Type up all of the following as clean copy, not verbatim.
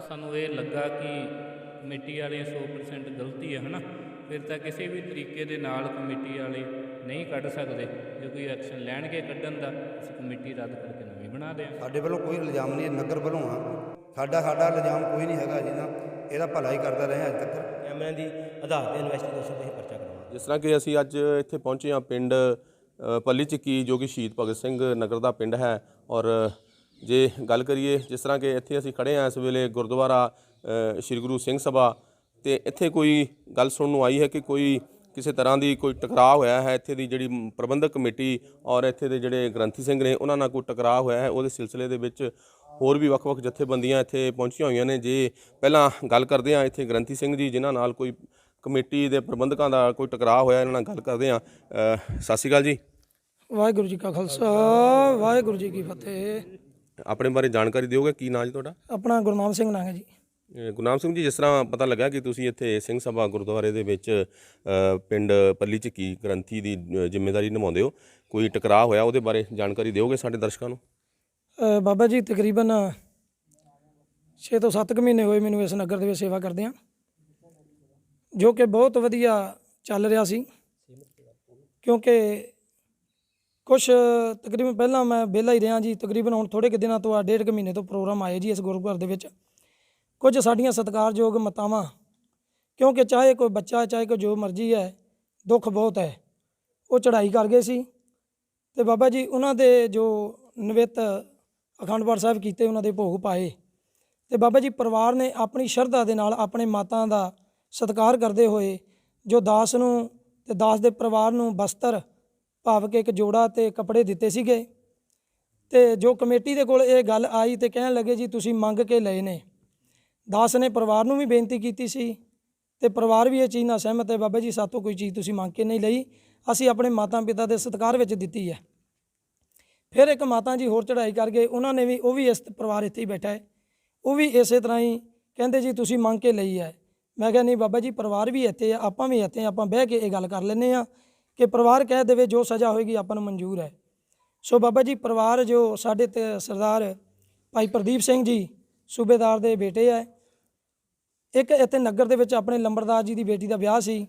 ਸਾਨੂੰ ਇਹ ਲੱਗਾ ਕਿ ਕਮੇਟੀ ਵਾਲੇ 100% ਗਲਤੀ ਹੈ ਨਾ, ਫਿਰ ਤਾਂ ਕਿਸੇ ਵੀ ਤਰੀਕੇ ਦੇ ਨਾਲ ਕਮੇਟੀ ਵਾਲੇ ਨਹੀਂ ਕੱਢ ਸਕਦੇ। ਜੇ ਕੋਈ ਐਕਸ਼ਨ ਲੈਣਗੇ ਕੱਢਣ ਦਾ, ਅਸੀਂ ਕਮੇਟੀ ਰੱਦ ਕਰਕੇ ਨਵੀਂ ਬਣਾ ਦਿਆਂਗੇ। ਸਾਡੇ ਵੱਲੋਂ ਕੋਈ ਇਲਜ਼ਾਮ ਨਹੀਂ, ਨਗਰ ਵੱਲੋਂ ਆ ਸਾਡਾ ਇਲਜ਼ਾਮ ਕੋਈ ਨਹੀਂ ਹੈਗਾ। ਜਿਹਦਾ ਇਹਦਾ ਭਲਾ ਹੀ ਕਰਦਾ ਰਹੇ ਅੱਜ ਤੱਕ। ਕੈਮਰਿਆਂ ਦੀ ਆਧਾਰ 'ਤੇ ਇਨਵੈਸਟੀਗੇਸ਼ਨ ਤੇ ਪਰਚਾ ਕਰਵਾਉਣਾ। ਜਿਸ ਤਰ੍ਹਾਂ ਕਿ ਅਸੀਂ ਅੱਜ ਇੱਥੇ ਪਹੁੰਚੇ ਹਾਂ ਪਿੰਡ ਪੱਲੀ ਚੱਕੀ, ਜੋ ਕਿ ਸ਼ਹੀਦ ਭਗਤ ਸਿੰਘ ਨਗਰ ਦਾ ਪਿੰਡ ਹੈ। ਔਰ ਜੇ ਗੱਲ ਕਰੀਏ, ਜਿਸ ਤਰ੍ਹਾਂ ਕਿ ਇੱਥੇ ਅਸੀਂ ਖੜ੍ਹੇ ਹਾਂ ਇਸ ਵੇਲੇ ਗੁਰਦੁਆਰਾ ਸ਼੍ਰੀ ਗੁਰੂ ਸਿੰਘ ਸਭਾ, ਅਤੇ ਇੱਥੇ ਕੋਈ ਗੱਲ ਸੁਣਨ ਨੂੰ ਆਈ ਹੈ ਕਿ ਕੋਈ ਕਿਸੇ ਤਰ੍ਹਾਂ ਦੀ ਕੋਈ ਟਕਰਾਅ ਹੋਇਆ ਹੈ। ਇੱਥੇ ਦੀ ਜਿਹੜੀ ਪ੍ਰਬੰਧਕ ਕਮੇਟੀ ਔਰ ਇੱਥੇ ਦੇ ਜਿਹੜੇ ਗ੍ਰੰਥੀ ਸਿੰਘ ਨੇ, ਉਹਨਾਂ ਨਾਲ ਕੋਈ ਟਕਰਾਅ ਹੋਇਆ ਹੈ। ਉਹਦੇ ਸਿਲਸਿਲੇ ਦੇ ਵਿੱਚ ਹੋਰ ਵੀ ਵੱਖ-ਵੱਖ ਜਥੇਬੰਦੀਆਂ ਇੱਥੇ ਪਹੁੰਚੀਆਂ ਹੋਈਆਂ ਨੇ। ਜੇ ਪਹਿਲਾਂ ਗੱਲ ਕਰਦੇ ਹਾਂ ਇੱਥੇ ਗ੍ਰੰਥੀ ਸਿੰਘ ਜੀ, ਜਿਨ੍ਹਾਂ ਨਾਲ ਕੋਈ ਕਮੇਟੀ ਦੇ ਪ੍ਰਬੰਧਕਾਂ ਦਾ ਕੋਈ ਟਕਰਾਅ ਹੋਇਆ, ਇਹਨਾਂ ਨਾਲ ਗੱਲ ਕਰਦੇ ਹਾਂ। ਸਤਿ ਸ਼੍ਰੀ ਅਕਾਲ ਜੀ। ਵਾਹਿਗੁਰੂ ਜੀ ਕਾ ਖਾਲਸਾ, ਵਾਹਿਗੁਰੂ ਜੀ ਕੀ ਫਤਿਹ। ਆਪਣੇ ਬਾਰੇ ਜਾਣਕਾਰੀ ਦਿਓਗੇ? ਕੀ ਨਾਂ ਜੀ ਤੁਹਾਡਾ? ਆਪਣਾ ਗੁਰਨਾਮ ਸਿੰਘ ਨਾਂ ਹੈ ਜੀ। ਗੁਰਨਾਮ ਸਿੰਘ ਜੀ, ਜਿਸ ਤਰ੍ਹਾਂ ਪਤਾ ਲੱਗਾ ਕਿ ਤੁਸੀਂ ਇੱਥੇ ਸਿੰਘ ਸਭਾ ਗੁਰਦੁਆਰੇ ਦੇ ਵਿੱਚ ਪਿੰਡ ਪੱਲੀ ਝੱਕੀ ਗ੍ਰੰਥੀ ਦੀ ਜ਼ਿੰਮੇਵਾਰੀ ਨਿਭਾਉਂਦੇ ਹੋ, ਕੋਈ ਟਕਰਾਅ ਹੋਇਆ, ਉਹਦੇ ਬਾਰੇ ਜਾਣਕਾਰੀ ਦਿਓਗੇ ਸਾਡੇ ਦਰਸ਼ਕਾਂ ਨੂੰ? ਬਾਬਾ ਜੀ, ਤਕਰੀਬਨ 6 ਤੋਂ 7 ਮਹੀਨੇ ਹੋਏ ਮੈਨੂੰ ਇਸ ਨਗਰ ਦੇ ਵਿੱਚ ਸੇਵਾ ਕਰਦਿਆਂ, ਜੋ ਕਿ ਬਹੁਤ ਵਧੀਆ ਚੱਲ ਰਿਹਾ ਸੀ। ਕਿਉਂਕਿ ਕੁਛ ਤਕਰੀਬਨ ਪਹਿਲਾਂ ਮੈਂ ਵਿਹਲਾ ਹੀ ਰਿਹਾ ਜੀ। ਤਕਰੀਬਨ ਹੁਣ ਥੋੜ੍ਹੇ ਕੁ ਦਿਨਾਂ ਤੋਂ 1.5 ਮਹੀਨੇ ਤੋਂ ਪ੍ਰੋਗਰਾਮ ਆਏ ਜੀ ਇਸ ਗੁਰੂ ਘਰ ਦੇ ਵਿੱਚ। ਕੁਝ ਸਾਡੀਆਂ ਸਤਿਕਾਰਯੋਗ ਮਾਤਾਵਾਂ, ਕਿਉਂਕਿ ਚਾਹੇ ਕੋਈ ਬੱਚਾ, ਚਾਹੇ ਕੋਈ ਜੋ ਮਰਜ਼ੀ ਹੈ, ਦੁੱਖ ਬਹੁਤ ਹੈ, ਉਹ ਚੜ੍ਹਾਈ ਕਰ ਗਏ ਸੀ। ਅਤੇ ਬਾਬਾ ਜੀ ਉਹਨਾਂ ਦੇ ਜੋ ਨਿਵਿਤ ਅਖੰਡ ਪਾਠ ਸਾਹਿਬ ਕੀਤੇ, ਉਹਨਾਂ ਦੇ ਭੋਗ ਪਾਏ। ਅਤੇ ਬਾਬਾ ਜੀ ਪਰਿਵਾਰ ਨੇ ਆਪਣੀ ਸ਼ਰਧਾ ਦੇ ਨਾਲ ਆਪਣੇ ਮਾਤਾ ਦਾ ਸਤਿਕਾਰ ਕਰਦੇ ਹੋਏ ਜੋ ਦਾਸ ਨੂੰ ਅਤੇ ਦਾਸ ਦੇ ਪਰਿਵਾਰ ਨੂੰ ਬਸਤਰ ਭਾਵ ਕਿ ਇੱਕ ਜੋੜਾ ਅਤੇ ਕੱਪੜੇ ਦਿੱਤੇ ਸੀਗੇ। ਅਤੇ ਜੋ ਕਮੇਟੀ ਦੇ ਕੋਲ ਇਹ ਗੱਲ ਆਈ ਅਤੇ ਕਹਿਣ ਲੱਗੇ ਜੀ ਤੁਸੀਂ ਮੰਗ ਕੇ ਲਏ ਨੇ। ਦਾਸ ਨੇ ਪਰਿਵਾਰ ਨੂੰ ਵੀ ਬੇਨਤੀ ਕੀਤੀ ਸੀ ਅਤੇ ਪਰਿਵਾਰ ਵੀ ਇਹ ਚੀਜ਼ ਨਾਲ ਸਹਿਮਤ ਹੈ, ਬਾਬਾ ਜੀ ਸਾਤੋਂ ਕੋਈ ਚੀਜ਼ ਤੁਸੀਂ ਮੰਗ ਕੇ ਨਹੀਂ ਲਈ, ਅਸੀਂ ਆਪਣੇ ਮਾਤਾ ਪਿਤਾ ਦੇ ਸਤਿਕਾਰ ਵਿੱਚ ਦਿੱਤੀ ਹੈ। ਫਿਰ ਇੱਕ ਮਾਤਾ ਜੀ ਹੋਰ ਚੜ੍ਹਾਈ ਕਰ ਗਏ, ਉਹਨਾਂ ਨੇ ਵੀ, ਉਹ ਵੀ ਇਸ ਪਰਿਵਾਰ ਇੱਥੇ ਹੀ ਬੈਠਾ ਹੈ, ਉਹ ਵੀ ਇਸੇ ਤਰ੍ਹਾਂ ਹੀ ਕਹਿੰਦੇ ਜੀ ਤੁਸੀਂ ਮੰਗ ਕੇ ਲਈ ਹੈ। ਮੈਂ ਕਿਹਾ ਨਹੀਂ ਬਾਬਾ ਜੀ, ਪਰਿਵਾਰ ਵੀ ਇੱਥੇ ਆ, ਆਪਾਂ ਵੀ ਇੱਥੇ, ਆਪਾਂ ਬਹਿ ਕੇ ਇਹ ਗੱਲ ਕਰ ਲੈਂਦੇ ਹਾਂ ਕਿ ਪਰਿਵਾਰ ਕਹਿ ਦੇਵੇ ਜੋ ਸਜ਼ਾ ਹੋਏਗੀ ਆਪਾਂ ਨੂੰ ਮਨਜ਼ੂਰ ਹੈ। ਸੋ ਬਾਬਾ ਜੀ ਪਰਿਵਾਰ ਜੋ ਸਾਡੇ ਤੇ ਸਰਦਾਰ ਭਾਈ ਪ੍ਰਦੀਪ ਸਿੰਘ ਜੀ ਸੂਬੇਦਾਰ ਦੇ ਬੇਟੇ ਹੈ। ਇੱਕ ਇੱਥੇ ਨਗਰ ਦੇ ਵਿੱਚ ਆਪਣੇ ਲੰਬੜਦਾਰ ਜੀ ਦੀ ਬੇਟੀ ਦਾ ਵਿਆਹ ਸੀ,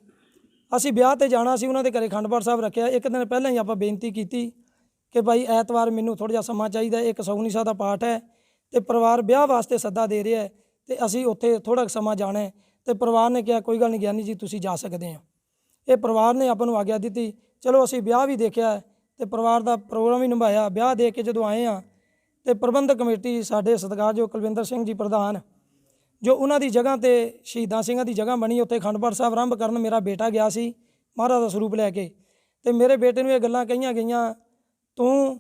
ਅਸੀਂ ਵਿਆਹ 'ਤੇ ਜਾਣਾ ਸੀ, ਉਹਨਾਂ ਦੇ ਘਰੇ ਅਖੰਡ ਪਾਠ ਸਾਹਿਬ ਰੱਖਿਆ। ਇੱਕ ਦਿਨ ਪਹਿਲਾਂ ਹੀ ਆਪਾਂ ਬੇਨਤੀ ਕੀਤੀ ਕਿ ਭਾਈ ਐਤਵਾਰ ਮੈਨੂੰ ਥੋੜ੍ਹਾ ਜਿਹਾ ਸਮਾਂ ਚਾਹੀਦਾ, ਇੱਕ ਸੁਖਮਨੀ ਸਾਹਿਬ ਦਾ ਪਾਠ ਹੈ ਅਤੇ ਪਰਿਵਾਰ ਵਿਆਹ ਵਾਸਤੇ ਸੱਦਾ ਦੇ ਰਿਹਾ ਅਤੇ ਅਸੀਂ ਉੱਥੇ ਥੋੜ੍ਹਾ ਸਮਾਂ ਜਾਣਾ ਹੈ। ਅਤੇ ਪਰਿਵਾਰ ਨੇ ਕਿਹਾ ਕੋਈ ਗੱਲ ਨਹੀਂ ਗਿਆਨੀ ਜੀ, ਤੁਸੀਂ ਜਾ ਸਕਦੇ ਹੋ। ਇਹ ਪਰਿਵਾਰ ਨੇ ਆਪਾਂ ਨੂੰ ਆਗਿਆ ਦਿੱਤੀ। ਚਲੋ ਅਸੀਂ ਵਿਆਹ ਵੀ ਦੇਖਿਆ ਅਤੇ ਪਰਿਵਾਰ ਦਾ ਪ੍ਰੋਗਰਾਮ ਵੀ ਨਿਭਾਇਆ। ਵਿਆਹ ਦੇਖ ਕੇ ਜਦੋਂ ਆਏ ਹਾਂ ਅਤੇ ਪ੍ਰਬੰਧਕ ਕਮੇਟੀ ਸਾਡੇ ਸਤਿਕਾਰਯੋਗ ਕੁਲਵਿੰਦਰ ਸਿੰਘ ਜੀ ਪ੍ਰਧਾਨ, ਜੋ ਉਹਨਾਂ ਦੀ ਜਗ੍ਹਾ 'ਤੇ ਸ਼ਹੀਦਾਂ ਸਿੰਘਾਂ ਦੀ ਜਗ੍ਹਾ ਬਣੀ, ਉੱਥੇ ਅਖੰਡ ਪਾਠ ਸਾਹਿਬ ਆਰੰਭ ਕਰਨ ਮੇਰਾ ਬੇਟਾ ਗਿਆ ਸੀ ਮਹਾਰਾਜ ਦਾ ਸਰੂਪ ਲੈ ਕੇ। ਅਤੇ ਮੇਰੇ ਬੇਟੇ ਨੂੰ ਇਹ ਗੱਲਾਂ ਕਹੀਆਂ ਗਈਆਂ, ਤੂੰ,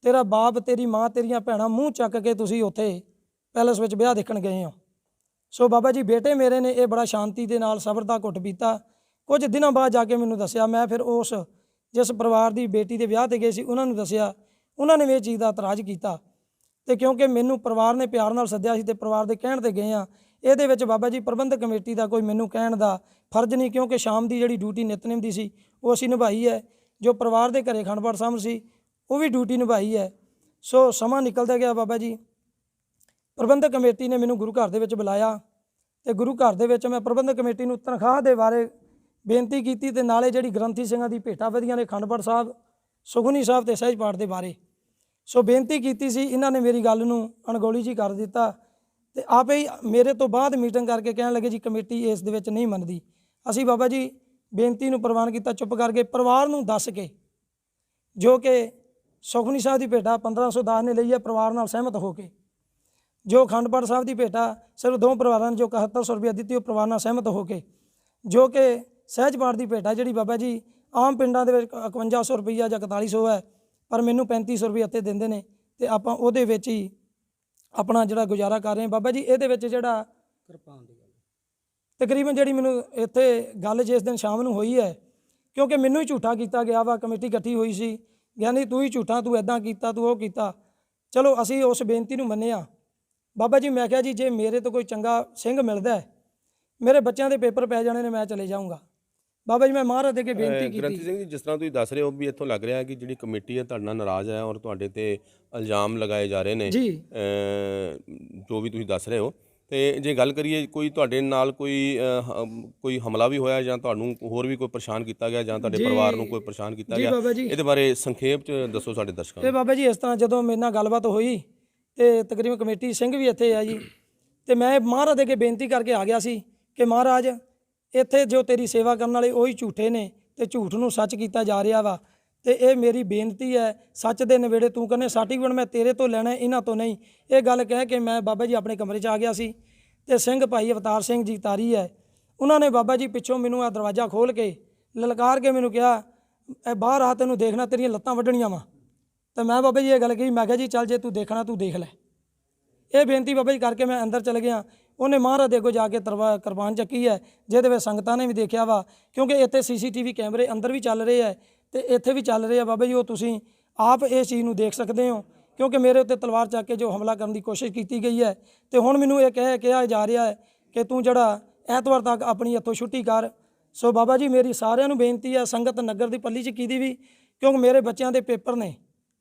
ਤੇਰਾ ਬਾਪ, ਤੇਰੀ ਮਾਂ, ਤੇਰੀਆਂ ਭੈਣਾਂ ਮੂੰਹ ਚੱਕ ਕੇ ਤੁਸੀਂ ਉੱਥੇ ਪੈਲਸ ਵਿੱਚ ਵਿਆਹ ਦੇਖਣ ਗਏ ਹੋ। ਸੋ ਬਾਬਾ ਜੀ ਬੇਟੇ ਮੇਰੇ ਨੇ ਇਹ ਬੜਾ ਸ਼ਾਂਤੀ ਦੇ ਨਾਲ ਸਬਰ ਦਾ ਘੁੱਟ ਪੀਤਾ। ਕੁਝ ਦਿਨਾਂ ਬਾਅਦ ਜਾ ਕੇ ਮੈਨੂੰ ਦੱਸਿਆ, ਮੈਂ ਫਿਰ ਉਸ ਜਿਸ ਪਰਿਵਾਰ ਦੀ ਬੇਟੀ ਦੇ ਵਿਆਹ 'ਤੇ ਗਏ ਸੀ ਉਹਨਾਂ ਨੂੰ ਦੱਸਿਆ, ਉਹਨਾਂ ਨੇ ਵੀ ਇਹ ਚੀਜ਼ ਦਾ ਇਤਰਾਜ਼ ਕੀਤਾ। ਅਤੇ ਕਿਉਂਕਿ ਮੈਨੂੰ ਪਰਿਵਾਰ ਨੇ ਪਿਆਰ ਨਾਲ ਸੱਦਿਆ ਸੀ ਅਤੇ ਪਰਿਵਾਰ ਦੇ ਕਹਿਣ 'ਤੇ ਗਏ ਹਾਂ, ਇਹਦੇ ਵਿੱਚ ਬਾਬਾ ਜੀ ਪ੍ਰਬੰਧਕ ਕਮੇਟੀ ਦਾ ਕੋਈ ਮੈਨੂੰ ਕਹਿਣ ਦਾ ਫਰਜ਼ ਨਹੀਂ, ਕਿਉਂਕਿ ਸ਼ਾਮ ਦੀ ਜਿਹੜੀ ਡਿਊਟੀ ਨਿਤਨੇਮ ਦੀ ਸੀ ਉਹ ਅਸੀਂ ਨਿਭਾਈ ਹੈ। ਜੋ ਪਰਿਵਾਰ ਦੇ ਘਰੇ ਅਖੰਡ ਪਾਠ ਸਾਹਿਬ ਸੀ ਉਹ ਵੀ ਡਿਊਟੀ ਨਿਭਾਈ ਹੈ। ਸੋ ਸਮਾਂ ਨਿਕਲਦਾ ਗਿਆ। ਬਾਬਾ ਜੀ ਪ੍ਰਬੰਧਕ ਕਮੇਟੀ ਨੇ ਮੈਨੂੰ ਗੁਰੂ ਘਰ ਦੇ ਵਿੱਚ ਬੁਲਾਇਆ ਅਤੇ ਗੁਰੂ ਘਰ ਦੇ ਵਿੱਚ ਮੈਂ ਪ੍ਰਬੰਧਕ ਕਮੇਟੀ ਨੂੰ ਤਨਖਾਹ ਦੇ ਬਾਰੇ ਬੇਨਤੀ ਕੀਤੀ ਅਤੇ ਨਾਲੇ ਜਿਹੜੀ ਗ੍ਰੰਥੀ ਸਿੰਘਾਂ ਦੀ ਭੇਟਾਂ ਵਧੀਆਂ ਨੇ ਅਖੰਡ ਪਾਠ ਸਾਹਿਬ, ਸੁਖਮਨੀ ਸਾਹਿਬ ਅਤੇ ਸਹਿਜ ਪਾਠ ਦੇ ਬਾਰੇ ਸੋ ਬੇਨਤੀ ਕੀਤੀ ਸੀ। ਇਹਨਾਂ ਨੇ ਮੇਰੀ ਗੱਲ ਨੂੰ ਅਣਗੌਲੀ ਜੀ ਕਰ ਦਿੱਤਾ ਅਤੇ ਆਪੇ ਹੀ ਮੇਰੇ ਤੋਂ ਬਾਅਦ ਮੀਟਿੰਗ ਕਰਕੇ ਕਹਿਣ ਲੱਗੇ ਜੀ ਕਮੇਟੀ ਇਸ ਦੇ ਵਿੱਚ ਨਹੀਂ ਮੰਨਦੀ। ਅਸੀਂ ਬਾਬਾ ਜੀ ਬੇਨਤੀ ਨੂੰ ਪ੍ਰਵਾਨ ਕੀਤਾ, ਚੁੱਪ ਕਰਕੇ ਪਰਿਵਾਰ ਨੂੰ ਦੱਸ ਕੇ, ਜੋ ਕਿ ਸੁਖਮਨੀ ਸਾਹਿਬ ਦੀ ਭੇਟਾ 1510 ਨੇ ਲਈ ਹੈ, ਪਰਿਵਾਰ ਨਾਲ ਸਹਿਮਤ ਹੋ ਕੇ, ਜੋ ਅਖੰਡ ਪਾਠ ਸਾਹਿਬ ਦੀ ਭੇਟਾ ਸਿਰਫ 2 ਪਰਿਵਾਰਾਂ ਨੇ ਜੋ 7100 ਰੁਪਇਆ ਦਿੱਤੀ, ਉਹ ਪਰਿਵਾਰ ਨਾਲ ਸਹਿਮਤ ਹੋ ਕੇ, ਜੋ ਕਿ ਸਹਿਜ ਪਾਠ ਦੀ ਭੇਟਾ ਜਿਹੜੀ ਬਾਬਾ ਜੀ ਆਮ ਪਿੰਡਾਂ ਦੇ ਵਿੱਚ 5100 ਰੁਪਈਆ ਜਾਂ 4100 ਹੈ, ਪਰ ਮੈਨੂੰ 3500 ਰੁਪਏ ਇੱਥੇ ਦਿੰਦੇ ਨੇ ਅਤੇ ਆਪਾਂ ਉਹਦੇ ਵਿੱਚ ਹੀ ਆਪਣਾ ਜਿਹੜਾ ਗੁਜ਼ਾਰਾ ਕਰ ਰਹੇ ਹਾਂ। ਬਾਬਾ ਜੀ ਇਹਦੇ ਵਿੱਚ ਜਿਹੜਾ ਕਿਰਪਾਨ ਦੀ ਗੱਲ ਤਕਰੀਬਨ ਜਿਹੜੀ ਮੈਨੂੰ ਇੱਥੇ ਗੱਲ ਜਿਸ ਦਿਨ ਸ਼ਾਮ ਨੂੰ ਹੋਈ ਹੈ, ਕਿਉਂਕਿ ਮੈਨੂੰ ਹੀ ਝੂਠਾ ਕੀਤਾ ਗਿਆ ਵਾ, ਕਮੇਟੀ ਇਕੱਠੀ ਹੋਈ ਸੀ, ਗਿਆਨੀ ਤੂੰ ਹੀ ਝੂਠਾ, ਤੂੰ ਇੱਦਾਂ ਕੀਤਾ, ਤੂੰ ਉਹ ਕੀਤਾ। ਚਲੋ ਅਸੀਂ ਉਸ ਬੇਨਤੀ ਨੂੰ ਮੰਨਿਆ। ਬਾਬਾ ਜੀ ਮੈਂ ਕਿਹਾ ਜੀ ਜੇ ਮੇਰੇ ਤੋਂ ਕੋਈ ਚੰਗਾ ਸਿੰਘ ਮਿਲਦਾ, ਮੇਰੇ ਬੱਚਿਆਂ ਦੇ ਪੇਪਰ ਪੈ ਜਾਣੇ ਨੇ, ਮੈਂ ਚਲੇ ਜਾਊਂਗਾ। ਬਾਬਾ ਜੀ ਮੈਂ ਮਹਾਰਾਜ ਦੇ ਅੱਗੇ ਬੇਨਤੀ ਗ੍ਰੰਥੀ ਕੀਤੀ। ਸਿੰਘ ਜੀ, ਜਿਸ ਤਰ੍ਹਾਂ ਤੁਸੀਂ ਦੱਸ ਰਹੇ ਹੋ ਵੀ ਇੱਥੋਂ ਲੱਗ ਰਿਹਾ ਕਿ ਜਿਹੜੀ ਕਮੇਟੀ ਹੈ ਤੁਹਾਡੇ ਨਾਲ ਨਾਰਾਜ਼ ਹੈ ਔਰ ਤੁਹਾਡੇ ਤੇ ਇਲਜ਼ਾਮ ਲਗਾਏ ਜਾ ਰਹੇ ਨੇ, ਜੀ ਜੋ ਵੀ ਤੁਸੀਂ ਦੱਸ ਰਹੇ ਹੋ। ਤੇ ਜੇ ਗੱਲ ਕਰੀਏ ਕੋਈ ਤੁਹਾਡੇ ਨਾਲ ਕੋਈ ਹਮਲਾ ਵੀ ਹੋਇਆ ਜਾਂ ਤੁਹਾਨੂੰ ਹੋਰ ਵੀ ਕੋਈ ਪਰੇਸ਼ਾਨ ਕੀਤਾ ਗਿਆ ਜਾਂ ਤੁਹਾਡੇ ਪਰਿਵਾਰ ਨੂੰ ਕੋਈ ਪਰੇਸ਼ਾਨ ਕੀਤਾ ਜੀ ਗਿਆ, ਬਾਬਾ ਜੀ। ਇਹਦੇ ਬਾਰੇ ਸੰਖੇਪ ਚ ਦੱਸੋ ਸਾਡੇ ਦਰਸ਼ਕਾਂ ਤੇ ਨੂੰ। ਬਾਬਾ ਜੀ ਇਸ ਤਰ੍ਹਾਂ ਜਦੋਂ ਮੇਰੇ ਨਾਲ ਗੱਲਬਾਤ ਹੋਈ ਤੇ ਤਕਰੀਬਨ ਕਮੇਟੀ ਸਿੰਘ ਵੀ ਇੱਥੇ ਆ ਜੀ, ਤੇ ਮੈਂ ਮਹਾਰਾਜ ਦੇ ਅੱਗੇ ਬੇਨਤੀ ਕਰਕੇ ਆ ਗਿਆ ਸੀ ਕਿ ਮਹਾਰਾਜ ਇੱਥੇ ਜੋ ਤੇਰੀ ਸੇਵਾ ਕਰਨ ਵਾਲੇ ਉਹੀ ਝੂਠੇ ਨੇ ਤੇ ਝੂਠ ਨੂੰ ਸੱਚ ਕੀਤਾ ਜਾ ਰਿਹਾ ਵਾ, ਤੇ ਇਹ ਮੇਰੀ ਬੇਨਤੀ ਹੈ ਸੱਚ ਦੇ ਨਵੇੜੇ ਤੂੰ ਕਹਿੰਦੇ ਸਰਟੀਫਿਕੇਟ ਮੈਂ ਤੇਰੇ ਤੋਂ ਲੈਣਾ, ਇਹਨਾਂ ਤੋਂ ਨਹੀਂ। ਇਹ ਗੱਲ ਕਹਿ ਕੇ ਮੈਂ ਬਾਬਾ ਜੀ ਆਪਣੇ ਕਮਰੇ 'ਚ ਆ ਗਿਆ ਸੀ ਤੇ ਸਿੰਘ ਭਾਈ ਅਵਤਾਰ ਸਿੰਘ ਜੀ ਤਾਰੀ ਹੈ, ਉਹਨਾਂ ਨੇ ਬਾਬਾ ਜੀ ਪਿੱਛੋਂ ਮੈਨੂੰ ਆ ਦਰਵਾਜ਼ਾ ਖੋਲ੍ਹ ਕੇ ਲਲਕਾਰ ਕੇ ਮੈਨੂੰ ਕਿਹਾ ਇਹ ਬਾਹਰ ਆ, ਤੈਨੂੰ ਦੇਖਣਾ ਤੇਰੀਆਂ ਲੱਤਾਂ ਵੱਢਣੀਆਂ ਵਾ। ਤੇ ਮੈਂ ਬਾਬਾ ਜੀ ਇਹ ਗੱਲ ਕਹੀ, ਮੈਂ ਕਿਹਾ ਜੀ ਚੱਲ ਜੇ ਤੂੰ ਦੇਖਣਾ ਤੂੰ ਦੇਖ ਲੈ। ਇਹ ਬੇਨਤੀ ਬਾਬਾ ਜੀ ਕਰਕੇ ਮੈਂ ਅੰਦਰ ਚਲੇ ਗਿਆ। ਉਹਨੇ ਮਹਾਰਾਜ ਦੇ ਅੱਗੋਂ ਜਾ ਕੇ ਕੁਰਬਾਨ ਚੱਕੀ ਹੈ, ਜਿਹਦੇ ਵਿੱਚ ਸੰਗਤਾਂ ਨੇ ਵੀ ਦੇਖਿਆ ਵਾ, ਕਿਉਂਕਿ ਇੱਥੇ CCTV ਕੈਮਰੇ ਅੰਦਰ ਵੀ ਚੱਲ ਰਹੇ ਹੈ ਤੇ ਇੱਥੇ ਵੀ ਚੱਲ ਰਹੇ ਆ ਬਾਬਾ ਜੀ। ਉਹ ਤੁਸੀਂ ਆਪ ਇਸ ਚੀਜ਼ ਨੂੰ ਦੇਖ ਸਕਦੇ ਹੋ, ਕਿਉਂਕਿ ਮੇਰੇ ਉੱਤੇ ਤਲਵਾਰ ਚੱਕ ਕੇ ਜੋ ਹਮਲਾ ਕਰਨ ਦੀ ਕੋਸ਼ਿਸ਼ ਕੀਤੀ ਗਈ ਹੈ। ਤੇ ਹੁਣ ਮੈਨੂੰ ਇਹ ਕਿਹਾ ਜਾ ਰਿਹਾ ਹੈ ਕਿ ਤੂੰ ਜਿਹੜਾ ਐਤਵਾਰ ਤੱਕ ਆਪਣੀ ਇੱਥੋਂ ਛੁੱਟੀ ਕਰ। ਸੋ ਬਾਬਾ ਜੀ ਮੇਰੀ ਸਾਰਿਆਂ ਨੂੰ ਬੇਨਤੀ ਹੈ, ਸੰਗਤ ਨਗਰ ਦੀ ਪੱਲੀ 'ਚ ਕੀਤੀ ਵੀ, ਕਿਉਂਕਿ ਮੇਰੇ ਬੱਚਿਆਂ ਦੇ ਪੇਪਰ ਨੇ,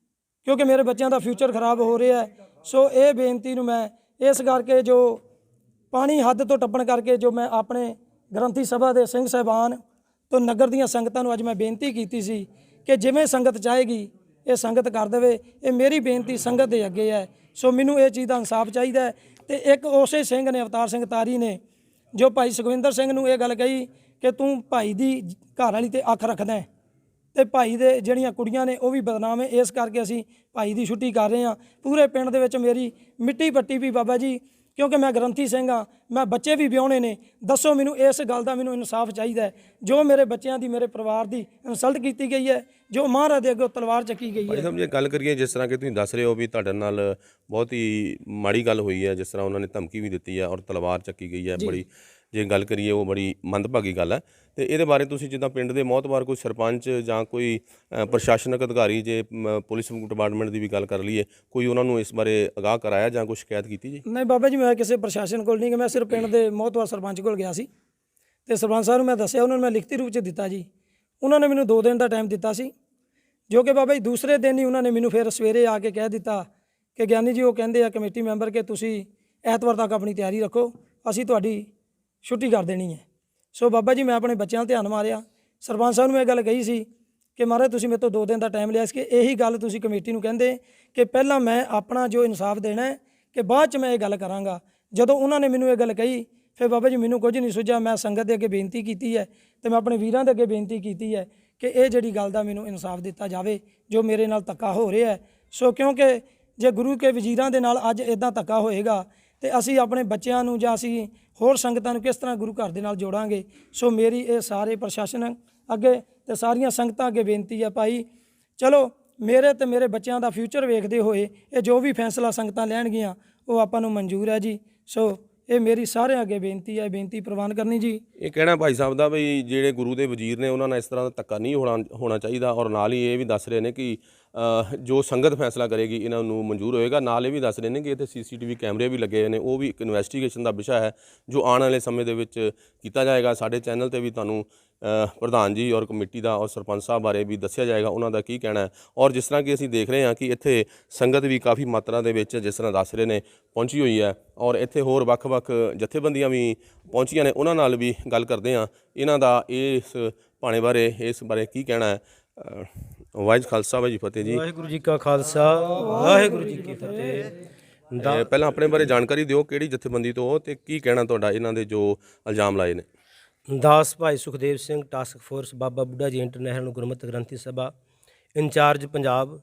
ਕਿਉਂਕਿ ਮੇਰੇ ਬੱਚਿਆਂ ਦਾ ਫਿਊਚਰ ਖਰਾਬ ਹੋ ਰਿਹਾ ਹੈ। ਸੋ ਇਹ ਬੇਨਤੀ ਨੂੰ ਮੈਂ ਇਸ ਕਰਕੇ ਜੋ ਪਾਣੀ ਹੱਦ ਤੋਂ ਟੱਪਣ ਕਰਕੇ ਜੋ ਮੈਂ ਆਪਣੇ ਗ੍ਰੰਥੀ ਸਭਾ ਦੇ ਸਿੰਘ ਸਾਹਿਬਾਨ ਤੋਂ ਨਗਰ ਦੀਆਂ ਸੰਗਤਾਂ ਨੂੰ ਅੱਜ ਮੈਂ ਬੇਨਤੀ ਕੀਤੀ ਸੀ ਕਿ ਜਿਵੇਂ ਸੰਗਤ ਚਾਹੇਗੀ ਇਹ ਸੰਗਤ ਕਰ ਦੇਵੇ। ਇਹ ਮੇਰੀ ਬੇਨਤੀ ਸੰਗਤ ਦੇ ਅੱਗੇ ਹੈ। ਸੋ ਮੈਨੂੰ ਇਹ ਚੀਜ਼ ਦਾ ਇਨਸਾਫ ਚਾਹੀਦਾ ਹੈ। ਤੇ ਇੱਕ ਉਸੇ ਸਿੰਘ ਨੇ ਅਵਤਾਰ ਸਿੰਘ ਤਾਰੀ ਨੇ ਜੋ ਭਾਈ ਸੁਖਵਿੰਦਰ ਸਿੰਘ ਨੂੰ ਇਹ ਗੱਲ ਕਹੀ ਕਿ ਤੂੰ ਭਾਈ ਦੀ ਘਰ ਵਾਲੀ ਤੇ ਅੱਖ ਰੱਖਦਾ ਤੇ ਭਾਈ ਦੇ ਜਿਹੜੀਆਂ ਕੁੜੀਆਂ ਨੇ ਉਹ ਵੀ ਬਦਨਾਮ ਹੈ। ਇਸ ਕਰਕੇ ਅਸੀਂ ਭਾਈ ਦੀ ਛੁੱਟੀ ਕਰ ਰਹੇ ਹਾਂ। ਪੂਰੇ ਪਿੰਡ ਦੇ ਵਿੱਚ ਮੇਰੀ ਮਿੱਟੀ ਪੱਟੀ ਵੀ ਬਾਬਾ ਜੀ, ਕਿਉਂਕਿ ਮੈਂ ਗ੍ਰੰਥੀ ਸਿੰਘ ਹਾਂ, ਮੈਂ ਬੱਚੇ ਵੀ ਵਿਆਹੁਣੇ ਨੇ। ਦੱਸੋ ਮੈਨੂੰ ਇਸ ਗੱਲ ਦਾ ਮੈਨੂੰ ਇਨਸਾਫ ਚਾਹੀਦਾ ਹੈ। ਜੋ ਮੇਰੇ ਬੱਚਿਆਂ ਦੀ ਮੇਰੇ ਪਰਿਵਾਰ ਦੀ ਇਨਸਲਟ ਕੀਤੀ ਗਈ ਹੈ, ਜੋ ਮਹਾਰਾਜ ਦੇ ਅੱਗੇ ਤਲਵਾਰ ਚੱਕੀ ਗਈ ਭਾਈ ਹੈ। ਸਾਹਿਬ ਜੇ ਗੱਲ ਕਰੀਏ ਜਿਸ ਤਰ੍ਹਾਂ ਕਿ ਤੁਸੀਂ ਦੱਸ ਰਹੇ ਹੋ ਵੀ ਤੁਹਾਡੇ ਨਾਲ ਬਹੁਤ ਹੀ ਮਾੜੀ ਗੱਲ ਹੋਈ ਹੈ, ਜਿਸ ਤਰ੍ਹਾਂ ਉਹਨਾਂ ਨੇ ਧਮਕੀ ਵੀ ਦਿੱਤੀ ਹੈ ਔਰ ਤਲਵਾਰ ਚੱਕੀ ਗਈ ਹੈ, ਬੜੀ ਜੇ ਗੱਲ ਕਰੀਏ ਉਹ ਬੜੀ ਮੰਦਭਾਗੀ ਗੱਲ ਹੈ। ਤੇ ਇਹਦੇ ਬਾਰੇ ਤੁਸੀਂ ਜਿੱਦਾਂ ਪਿੰਡ ਦੇ ਮੋਹਤਬਾਰ ਕੋਈ ਸਰਪੰਚ ਜਾਂ ਕੋਈ ਪ੍ਰਸ਼ਾਸਨਿਕ ਅਧਿਕਾਰੀ, ਜੇ ਪੁਲਿਸ ਡਿਪਾਰਟਮੈਂਟ ਦੀ ਵੀ ਗੱਲ ਕਰ ਲਈਏ, ਕੋਈ ਉਹਨਾਂ ਨੂੰ ਇਸ ਬਾਰੇ ਅਗਾਹ ਕਰਾਇਆ ਜਾਂ ਕੋਈ ਸ਼ਿਕਾਇਤ ਕੀਤੀ ਜੀ? ਨਹੀਂ ਬਾਬਾ ਜੀ, ਮੈਂ ਕਿਸੇ ਪ੍ਰਸ਼ਾਸਨ ਕੋਲ ਨਹੀਂ ਗਿਆ, ਮੈਂ ਸਿਰਫ ਪਿੰਡ ਦੇ ਮੋਹਤਬਾਰ ਸਰਪੰਚ ਕੋਲ ਗਿਆ ਸੀ ਤੇ ਸਰਪੰਚ ਸਾਹਿਬ ਨੂੰ ਮੈਂ ਦੱਸਿਆ, ਉਹਨਾਂ ਨੂੰ ਮੈਂ ਲਿਖਤੀ ਰੂਪ 'ਚ ਦਿੱਤਾ ਜੀ। ਉਹਨਾਂ ਨੇ ਮੈਨੂੰ 2 ਦਿਨ ਦਾ ਟਾਈਮ ਦਿੱਤਾ ਸੀ, ਜੋ ਕਿ ਬਾਬਾ ਜੀ ਦੂਸਰੇ ਦਿਨ ਹੀ ਉਹਨਾਂ ਨੇ ਮੈਨੂੰ ਫਿਰ ਸਵੇਰੇ ਆ ਕੇ ਕਹਿ ਦਿੱਤਾ ਕਿ ਗਿਆਨੀ ਜੀ ਉਹ ਕਹਿੰਦੇ ਆ ਕਮੇਟੀ ਮੈਂਬਰ ਕਿ ਤੁਸੀਂ ਐਤਵਾਰ ਤੱਕ ਆਪਣੀ ਤਿਆਰੀ ਰੱਖੋ, ਅਸੀਂ ਤੁਹਾਡੀ ਛੁੱਟੀ ਕਰ ਦੇਣੀ ਹੈ। ਸੋ ਬਾਬਾ ਜੀ ਮੈਂ ਆਪਣੇ ਬੱਚਿਆਂ 'ਤੇ ਧਿਆਨ ਮਾਰਿਆ। ਸਰਪੰਚ ਸਾਹਿਬ ਨੂੰ ਇਹ ਗੱਲ ਕਹੀ ਸੀ ਕਿ ਮਹਾਰਾਜ ਤੁਸੀਂ ਮੇਰੇ ਤੋਂ 2 ਦਿਨ ਦਾ ਟਾਈਮ ਲਿਆ ਸੀ ਕਿ ਇਹੀ ਗੱਲ ਤੁਸੀਂ ਕਮੇਟੀ ਨੂੰ ਕਹਿੰਦੇ ਕਿ ਪਹਿਲਾਂ ਮੈਂ ਆਪਣਾ ਜੋ ਇਨਸਾਫ ਦੇਣਾ ਹੈ ਕਿ ਬਾਅਦ 'ਚ ਮੈਂ ਇਹ ਗੱਲ ਕਰਾਂਗਾ। ਜਦੋਂ ਉਹਨਾਂ ਨੇ ਮੈਨੂੰ ਇਹ ਗੱਲ ਕਹੀ ਫਿਰ ਬਾਬਾ ਜੀ ਮੈਨੂੰ ਕੁਝ ਨਹੀਂ ਸੁਝਿਆ। ਮੈਂ ਸੰਗਤ ਦੇ ਅੱਗੇ ਬੇਨਤੀ ਕੀਤੀ ਹੈ ਤੇ ਮੈਂ ਆਪਣੇ ਵੀਰਾਂ ਦੇ ਅੱਗੇ ਬੇਨਤੀ ਕੀਤੀ ਹੈ ਕਿ ਇਹ ਜਿਹੜੀ ਗੱਲ ਦਾ ਮੈਨੂੰ ਇਨਸਾਫ ਦਿੱਤਾ ਜਾਵੇ ਜੋ ਮੇਰੇ ਨਾਲ ਧੱਕਾ ਹੋ ਰਿਹਾ ਹੈ। ਸੋ ਕਿਉਂਕਿ ਜੇ ਗੁਰੂ ਕੇ ਵਜ਼ੀਰਾਂ ਦੇ ਨਾਲ ਅੱਜ ਇਦਾਂ ਧੱਕਾ ਹੋਏਗਾ ਤੇ ਅਸੀਂ ਆਪਣੇ ਬੱਚਿਆਂ ਨੂੰ ਜਾਂ ਅਸੀਂ ਹੋਰ ਸੰਗਤਾਂ ਨੂੰ ਕਿਸ ਤਰ੍ਹਾਂ ਗੁਰੂ ਘਰ ਦੇ ਨਾਲ ਜੋੜਾਂਗੇ। ਸੋ ਮੇਰੀ ਇਹ ਸਾਰੇ ਪ੍ਰਸ਼ਾਸਨ ਅੱਗੇ ਤੇ ਸਾਰੀਆਂ ਸੰਗਤਾਂ ਅੱਗੇ ਬੇਨਤੀ ਹੈ, ਭਾਈ ਚਲੋ ਮੇਰੇ ਤੇ ਮੇਰੇ ਬੱਚਿਆਂ ਦਾ ਫਿਊਚਰ ਵੇਖਦੇ ਹੋਏ ਇਹ ਜੋ ਵੀ ਫੈਸਲਾ ਸੰਗਤਾਂ ਲੈਣਗੀਆਂ ਉਹ ਆਪਾਂ ਨੂੰ ਮਨਜ਼ੂਰ ਹੈ ਜੀ। ਸੋ ਇਹ ਮੇਰੀ ਸਾਰਿਆਂ ਅੱਗੇ ਬੇਨਤੀ ਹੈ, ਬੇਨਤੀ ਪ੍ਰਵਾਨ ਕਰਨੀ ਜੀ। ਇਹ ਕਹਿਣਾ ਭਾਈ ਸਾਹਿਬ ਦਾ ਵੀ ਜਿਹੜੇ ਗੁਰੂ ਦੇ ਵਜ਼ੀਰ ਨੇ ਉਹਨਾਂ ਨਾਲ ਇਸ ਤਰ੍ਹਾਂ ਦਾ ਧੱਕਾ ਨਹੀਂ ਹੋਣਾ ਚਾਹੀਦਾ, ਔਰ ਨਾਲ ਹੀ ਇਹ ਵੀ ਦੱਸ ਰਹੇ ਨੇ ਕਿ ਜੋ ਸੰਗਤ ਫੈਸਲਾ ਕਰੇਗੀ ਇਹਨਾਂ ਨੂੰ ਮਨਜ਼ੂਰ ਹੋਏਗਾ। ਨਾਲ ਇਹ ਵੀ ਦੱਸ ਰਹੇ ਨੇ ਕਿ ਇੱਥੇ CCTV ਕੈਮਰੇ ਵੀ ਲੱਗੇ ਹੋਏ ਨੇ, ਉਹ ਵੀ ਇੱਕ ਇਨਵੈਸਟੀਗੇਸ਼ਨ ਦਾ ਵਿਸ਼ਾ ਹੈ ਜੋ ਆਉਣ ਵਾਲੇ ਸਮੇਂ ਦੇ ਵਿੱਚ ਕੀਤਾ ਜਾਏਗਾ। ਸਾਡੇ ਚੈਨਲ ਤੇ ਵੀ ਤੁਹਾਨੂੰ ਪ੍ਰਧਾਨ ਜੀ ਔਰ ਕਮੇਟੀ ਦਾ ਔਰ ਸਰਪੰਚ ਸਾਹਿਬ ਬਾਰੇ ਵੀ ਦੱਸਿਆ ਜਾਏਗਾ, ਉਹਨਾਂ ਦਾ ਕੀ ਕਹਿਣਾ ਹੈ। ਔਰ ਜਿਸ ਤਰ੍ਹਾਂ ਕਿ ਅਸੀਂ ਦੇਖ ਰਹੇ ਹਾਂ ਕਿ ਇੱਥੇ ਸੰਗਤ ਵੀ ਕਾਫੀ ਮਾਤਰਾ ਦੇ ਵਿੱਚ ਜਿਸ ਤਰ੍ਹਾਂ ਦੱਸ ਰਹੇ ਨੇ ਪਹੁੰਚੀ ਹੋਈ ਹੈ, ਔਰ ਇੱਥੇ ਹੋਰ ਵੱਖ-ਵੱਖ ਜਥੇਬੰਦੀਆਂ ਵੀ ਪਹੁੰਚੀਆਂ ਨੇ, ਉਹਨਾਂ ਨਾਲ ਵੀ ਗੱਲ ਕਰਦੇ ਹਾਂ ਇਹਨਾਂ ਦਾ ਇਸ ਭਾਣੇ ਬਾਰੇ, ਇਸ ਬਾਰੇ ਕੀ ਕਹਿਣਾ ਹੈ। ਵਾਹਿਗੁਰੂ ਖਾਲਸਾ ਵਾਹਿਗੁਰੂ ਫਤਿਹ ਜੀ। ਵਾਹਿਗੁਰੂ ਜੀ ਕਾ ਖਾਲਸਾ ਵਾਹਿਗੁਰੂ ਜੀ ਕੀ ਫਤਿਹ। ਪਹਿਲਾਂ ਆਪਣੇ ਬਾਰੇ ਜਾਣਕਾਰੀ ਦਿਓ, ਕਿਹੜੀ ਜਥੇਬੰਦੀ ਤੋਂ ਹੋ ਤੇ ਕੀ ਕਹਿਣਾ ਤੁਹਾਡਾ ਇਹਨਾਂ ਦੇ ਜੋ ਇਲਜ਼ਾਮ ਲਾਏ ਨੇ? ਦਾਸ ਭਾਈ ਸੁਖਦੇਵ ਸਿੰਘ, ਟਾਸਕ ਫੋਰਸ ਬਾਬਾ ਬੁੱਢਾ ਜੀ ਇੰਟਰਨੈਸ਼ਨਲ ਗੁਰਮਤਿ ਗ੍ਰੰਥੀ ਸਭਾ ਇੰਚਾਰਜ ਪੰਜਾਬ।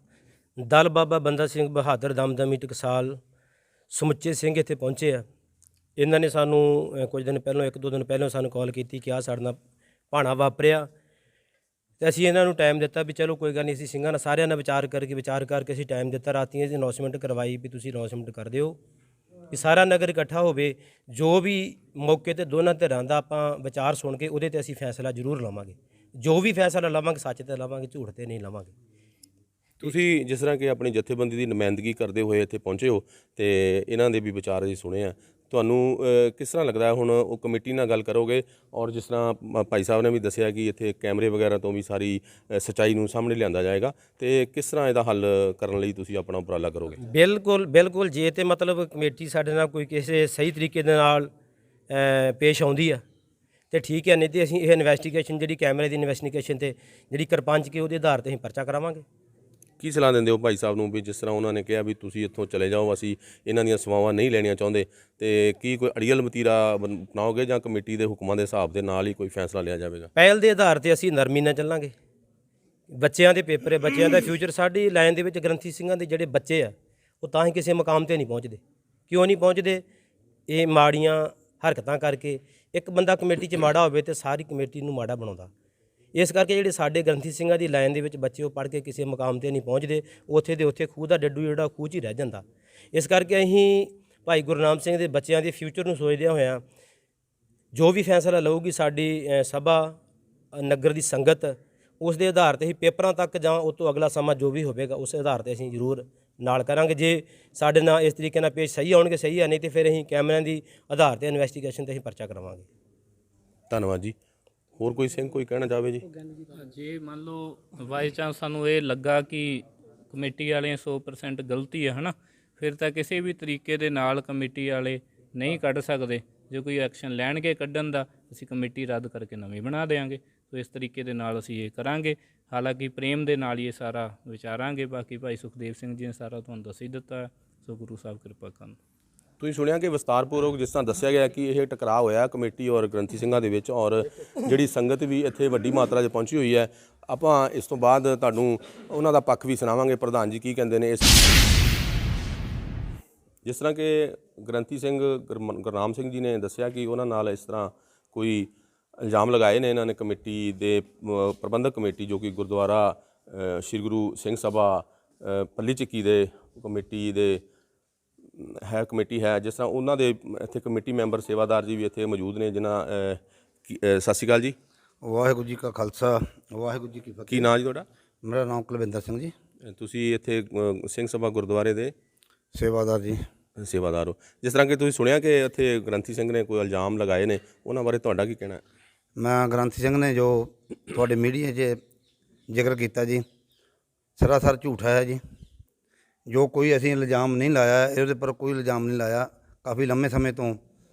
ਦਲ ਬਾਬਾ ਬੰਦਾ ਸਿੰਘ ਬਹਾਦਰ ਦਮਦਮੀ ਟਕਸਾਲ ਸਮੁੱਚੇ ਸਿੰਘ ਇੱਥੇ ਪਹੁੰਚੇ ਆ। ਇਹਨਾਂ ਨੇ ਸਾਨੂੰ ਕੁਝ ਦਿਨ ਪਹਿਲਾਂ 1-2 ਦਿਨ ਪਹਿਲਾਂ ਸਾਨੂੰ ਕਾਲ ਕੀਤੀ ਕਿ ਆਹ ਸਾਡੇ ਨਾਲ ਭਾਣਾ ਵਾਪਰਿਆ, ਤੇ ਅਸੀਂ ਇਹਨਾਂ ਨੂੰ ਟਾਈਮ ਦਿੱਤਾ ਵੀ ਚਲੋ ਕੋਈ ਗੱਲ ਨਹੀਂ। ਅਸੀਂ ਸਿੰਘਾਂ ਨਾਲ ਸਾਰਿਆਂ ਨਾਲ ਵਿਚਾਰ ਕਰਕੇ ਅਸੀਂ ਟਾਈਮ ਦਿੱਤਾ। ਰਾਤੀਆਂ ਅਸੀਂ ਅਨਾਉਂਸਮੈਂਟ ਕਰਵਾਈ ਵੀ ਤੁਸੀਂ ਅਨਾਉਂਸਮੈਂਟ ਕਰ ਦਿਓ ਵੀ ਸਾਰਾ ਨਗਰ ਇਕੱਠਾ ਹੋਵੇ। ਜੋ ਵੀ ਮੌਕੇ 'ਤੇ ਦੋਨਾਂ ਧਿਰਾਂ ਦਾ ਆਪਾਂ ਵਿਚਾਰ ਸੁਣ ਕੇ ਉਹਦੇ 'ਤੇ ਅਸੀਂ ਫੈਸਲਾ ਜ਼ਰੂਰ ਲਵਾਂਗੇ। ਜੋ ਵੀ ਫੈਸਲਾ ਲਵਾਂਗੇ ਸੱਚ 'ਤੇ ਲਵਾਂਗੇ, ਝੂਠ 'ਤੇ ਨਹੀਂ ਲਵਾਂਗੇ। ਤੁਸੀਂ ਜਿਸ ਤਰ੍ਹਾਂ ਕਿ ਆਪਣੀ ਜਥੇਬੰਦੀ ਦੀ ਨੁਮਾਇੰਦਗੀ ਕਰਦੇ ਹੋਏ ਇੱਥੇ ਪਹੁੰਚੇ ਹੋ ਤੇ ਇਹਨਾਂ ਦੇ ਵੀ ਵਿਚਾਰ ਅਸੀਂ ਸੁਣੇ ਆ, ਤੁਹਾਨੂੰ ਕਿਸ ਤਰ੍ਹਾਂ ਲੱਗਦਾ ਹੈ ਹੁਣ ਉਹ ਕਮੇਟੀ ਨਾਲ ਗੱਲ ਕਰੋਗੇ? ਔਰ ਜਿਸ ਤਰ੍ਹਾਂ ਭਾਈ ਸਾਹਿਬ ਨੇ ਵੀ ਦੱਸਿਆ ਕਿ ਇੱਥੇ ਕੈਮਰੇ ਵਗੈਰਾ ਤੋਂ ਵੀ ਸਾਰੀ ਸੱਚਾਈ ਨੂੰ ਸਾਹਮਣੇ ਲਿਆਂਦਾ ਜਾਏਗਾ, ਤੇ ਕਿਸ ਤਰ੍ਹਾਂ ਇਹਦਾ ਹੱਲ ਕਰਨ ਲਈ ਤੁਸੀਂ ਆਪਣਾ ਉਪਰਾਲਾ ਕਰੋਗੇ? ਬਿਲਕੁਲ ਬਿਲਕੁਲ, ਜੇ ਤੇ ਮਤਲਬ ਕਮੇਟੀ ਸਾਡੇ ਨਾਲ ਕੋਈ ਕਿਸੇ ਸਹੀ ਤਰੀਕੇ ਦੇ ਨਾਲ ਪੇਸ਼ ਆਉਂਦੀ ਆ ਤੇ ਠੀਕ ਹੈ, ਨਹੀਂ ਤੇ ਅਸੀਂ ਇਹ ਇਨਵੈਸਟੀਗੇਸ਼ਨ ਜਿਹੜੀ ਕੈਮਰੇ ਦੀ ਇਨਵੈਸਟੀਗੇਸ਼ਨ ਤੇ ਜਿਹੜੀ ਕਿਰਪੰਚ ਕੇ ਉਹਦੇ ਆਧਾਰ ਤੇ ਅਸੀਂ ਪਰਚਾ ਕਰਾਵਾਂਗੇ। ਕੀ ਸਲਾਹ ਦਿੰਦੇ ਹੋ ਭਾਈ ਸਾਹਿਬ ਨੂੰ ਵੀ ਜਿਸ ਤਰ੍ਹਾਂ ਉਹਨਾਂ ਨੇ ਕਿਹਾ ਵੀ ਤੁਸੀਂ ਇੱਥੋਂ ਚਲੇ ਜਾਓ, ਅਸੀਂ ਇਹਨਾਂ ਦੀਆਂ ਸੇਵਾਵਾਂ ਨਹੀਂ ਲੈਣੀਆਂ ਚਾਹੁੰਦੇ, ਤੇ ਕੀ ਕੋਈ ਅੜੀਅਲ ਵਤੀਰਾ ਅਪਣਾਓਗੇ ਜਾਂ ਕਮੇਟੀ ਦੇ ਹੁਕਮਾਂ ਦੇ ਹਿਸਾਬ ਦੇ ਨਾਲ ਹੀ ਕੋਈ ਫੈਸਲਾ ਲਿਆ ਜਾਵੇਗਾ? ਪਹਿਲ ਦੇ ਆਧਾਰ ਤੇ ਅਸੀਂ ਨਰਮੀ ਨਾਲ ਚੱਲਾਂਗੇ। ਬੱਚਿਆਂ ਦੇ ਪੇਪਰ ਹੈ, ਬੱਚਿਆਂ ਦਾ ਫਿਊਚਰ, ਸਾਡੀ ਲਾਈਨ ਦੇ ਵਿੱਚ ਗ੍ਰੰਥੀ ਸਿੰਘਾਂ ਦੇ ਜਿਹੜੇ ਬੱਚੇ ਆ ਉਹ ਤਾਂ ਹੀ ਕਿਸੇ ਮੁਕਾਮ ਤੇ ਨਹੀਂ ਪਹੁੰਚਦੇ। ਕਿਉਂ ਨਹੀਂ ਪਹੁੰਚਦੇ? ਇਹ ਮਾੜੀਆਂ ਹਰਕਤਾਂ ਕਰਕੇ। ਇੱਕ ਬੰਦਾ ਕਮੇਟੀ 'ਚ ਮਾੜਾ ਹੋਵੇ ਤੇ ਸਾਰੀ ਕਮੇਟੀ ਨੂੰ ਮਾੜਾ ਬਣਾਉਂਦਾ। ਇਸ ਕਰਕੇ ਜਿਹੜੇ ਸਾਡੇ ਗ੍ਰੰਥੀ ਸਿੰਘਾਂ ਦੀ ਲਾਈਨ ਦੇ ਵਿੱਚ ਬੱਚੇ ਉਹ ਪੜ੍ਹ ਕੇ ਕਿਸੇ ਮੁਕਾਮ ਤੇ ਨਹੀਂ ਪਹੁੰਚਦੇ, ਉੱਥੇ ਦੇ ਉੱਥੇ ਖੂਹ ਦਾ ਡੱਡੂ ਜਿਹੜਾ ਖੂਹ 'ਚ ਹੀ ਰਹਿ ਜਾਂਦਾ। ਇਸ ਕਰਕੇ ਅਸੀਂ ਭਾਈ ਗੁਰਨਾਮ ਸਿੰਘ ਦੇ ਬੱਚਿਆਂ ਦੇ ਫਿਊਚਰ ਨੂੰ ਸੋਚਦਿਆਂ ਹੋਇਆਂ ਜੋ ਵੀ ਫੈਸਲਾ ਲਊਗੀ ਸਾਡੀ ਸਭਾ ਨਗਰ ਦੀ ਸੰਗਤ, ਉਸ ਦੇ ਆਧਾਰ ਤੇ ਹੀ ਪੇਪਰਾਂ ਤੱਕ ਜਾਂ ਉਸ ਤੋਂ ਅਗਲਾ ਸਮਾਂ ਜੋ ਵੀ ਹੋਵੇਗਾ ਉਸ ਆਧਾਰ ਤੇ ਅਸੀਂ ਜ਼ਰੂਰ ਨਾਲ ਕਰਾਂਗੇ। ਜੇ ਸਾਡੇ ਨਾਲ ਇਸ ਤਰੀਕੇ ਨਾਲ ਪੇਸ਼ ਸਹੀ ਆਉਣਗੇ ਸਹੀ ਆ, ਨਹੀਂ ਤੇ ਫਿਰ ਅਸੀਂ ਕੈਮਰਿਆਂ ਦੀ ਆਧਾਰ ਤੇ ਇਨਵੈਸਟੀਗੇਸ਼ਨ ਤੇ ਅਸੀਂ ਪਰਚਾ ਕਰਾਵਾਂਗੇ। ਧੰਨਵਾਦ ਜੀ। ਹੋਰ ਕੋਈ ਸਿੰਘ ਕੋਈ ਕਹਿਣਾ ਚਾਹਵੇ ਜੀ? ਜੇ ਮੰਨ ਲਓ ਬਾਈ ਚਾਂਸ ਸਾਨੂੰ ਇਹ ਲੱਗਾ ਕਿ ਕਮੇਟੀ ਵਾਲੇ 100% ਗਲਤੀ ਹੈ ਨਾ, ਫਿਰ ਤਾਂ ਕਿਸੇ ਵੀ ਤਰੀਕੇ ਦੇ ਨਾਲ ਕਮੇਟੀ ਵਾਲੇ ਨਹੀਂ ਕੱਢ ਸਕਦੇ। ਜੇ ਕੋਈ ਐਕਸ਼ਨ ਲੈਣਗੇ ਕੱਢਣ ਦਾ, ਅਸੀਂ ਕਮੇਟੀ ਰੱਦ ਕਰਕੇ ਨਵੀਂ ਬਣਾ ਦੇਵਾਂਗੇ। ਸੋ ਇਸ ਤਰੀਕੇ ਦੇ ਨਾਲ ਅਸੀਂ ਇਹ ਕਰਾਂਗੇ। ਹਾਲਾਂਕਿ ਪ੍ਰੇਮ ਦੇ ਨਾਲ ਹੀ ਇਹ ਸਾਰਾ ਵਿਚਾਰਾਂਗੇ। ਬਾਕੀ ਭਾਈ ਸੁਖਦੇਵ ਸਿੰਘ ਜੀ ਨੇ ਸਾਰਾ ਤੁਹਾਨੂੰ ਦੱਸ ਹੀ ਦਿੱਤਾ। ਸੋ ਗੁਰੂ ਸਾਹਿਬ ਕਿਰਪਾ ਕਰਨ। ਤੁਸੀਂ ਸੁਣਿਆ ਕਿ ਵਿਸਤਾਰਪੂਰਵਕ ਜਿਸ ਤਰ੍ਹਾਂ ਦੱਸਿਆ ਗਿਆ ਕਿ ਇਹ ਟਕਰਾਅ ਹੋਇਆ ਕਮੇਟੀ ਔਰ ਗ੍ਰੰਥੀ ਸਿੰਘਾਂ ਦੇ ਵਿੱਚ, ਔਰ ਜਿਹੜੀ ਸੰਗਤ ਵੀ ਇੱਥੇ ਵੱਡੀ ਮਾਤਰਾ 'ਚ ਪਹੁੰਚੀ ਹੋਈ ਹੈ। ਆਪਾਂ ਇਸ ਤੋਂ ਬਾਅਦ ਤੁਹਾਨੂੰ ਉਹਨਾਂ ਦਾ ਪੱਖ ਵੀ ਸੁਣਾਵਾਂਗੇ, ਪ੍ਰਧਾਨ ਜੀ ਕੀ ਕਹਿੰਦੇ ਨੇ ਇਸ। ਜਿਸ ਤਰ੍ਹਾਂ ਕਿ ਗ੍ਰੰਥੀ ਸਿੰਘ ਗੁਰਨਾਮ ਸਿੰਘ ਜੀ ਨੇ ਦੱਸਿਆ ਕਿ ਉਹਨਾਂ ਨਾਲ ਇਸ ਤਰ੍ਹਾਂ ਕੋਈ ਇਲਜ਼ਾਮ ਲਗਾਏ ਨੇ ਇਹਨਾਂ ਨੇ ਕਮੇਟੀ ਦੇ ਪ੍ਰਬੰਧਕ ਕਮੇਟੀ ਜੋ ਕਿ ਗੁਰਦੁਆਰਾ ਸ਼੍ਰੀ ਗੁਰੂ ਸਿੰਘ ਸਭਾ ਪੱਲੀ ਚੱਕੀ ਦੇ ਕਮੇਟੀ ਦੇ ਕਮੇਟੀ ਹੈ। ਜਿਸ ਤਰ੍ਹਾਂ ਉਹਨਾਂ ਦੇ ਇੱਥੇ ਕਮੇਟੀ ਮੈਂਬਰ ਸੇਵਾਦਾਰ ਜੀ ਵੀ ਇੱਥੇ ਮੌਜੂਦ ਨੇ ਜਿਨ੍ਹਾਂ ਸਤਿ ਸ਼੍ਰੀ ਅਕਾਲ ਜੀ। ਵਾਹਿਗੁਰੂ ਜੀ ਕਾ ਖਾਲਸਾ, ਵਾਹਿਗੁਰੂ ਜੀ ਕੀ ਫਤਿਹ। ਕੀ ਨਾਂ ਜੀ ਤੁਹਾਡਾ? ਮੇਰਾ ਨਾਮ ਕੁਲਵਿੰਦਰ ਸਿੰਘ ਜੀ। ਤੁਸੀਂ ਇੱਥੇ ਸਿੰਘ ਸਭਾ ਗੁਰਦੁਆਰੇ ਦੇ ਸੇਵਾਦਾਰ ਜੀ। ਸੇਵਾਦਾਰ ਹੋ। ਜਿਸ ਤਰ੍ਹਾਂ ਕਿ ਤੁਸੀਂ ਸੁਣਿਆ ਕਿ ਇੱਥੇ ਗ੍ਰੰਥੀ ਸਿੰਘ ਨੇ ਕੋਈ ਇਲਜ਼ਾਮ ਲਗਾਏ ਨੇ, ਉਹਨਾਂ ਬਾਰੇ ਤੁਹਾਡਾ ਕੀ ਕਹਿਣਾ ਹੈ? ਮੈਂ ਗ੍ਰੰਥੀ ਸਿੰਘ ਨੇ ਜੋ ਤੁਹਾਡੇ ਮੀਡੀਆ 'ਚ ਜ਼ਿਕਰ ਕੀਤਾ ਜੀ, ਸਰਾਸਰ ਝੂਠਾ ਹੈ ਜੀ। ਜੋ ਕੋਈ ਅਸੀਂ ਇਲਜ਼ਾਮ ਨਹੀਂ ਲਾਇਆ, ਇਹਦੇ ਪਰ ਕੋਈ ਇਲਜ਼ਾਮ ਨਹੀਂ ਲਾਇਆ। ਕਾਫੀ ਲੰਮੇ ਸਮੇਂ ਤੋਂ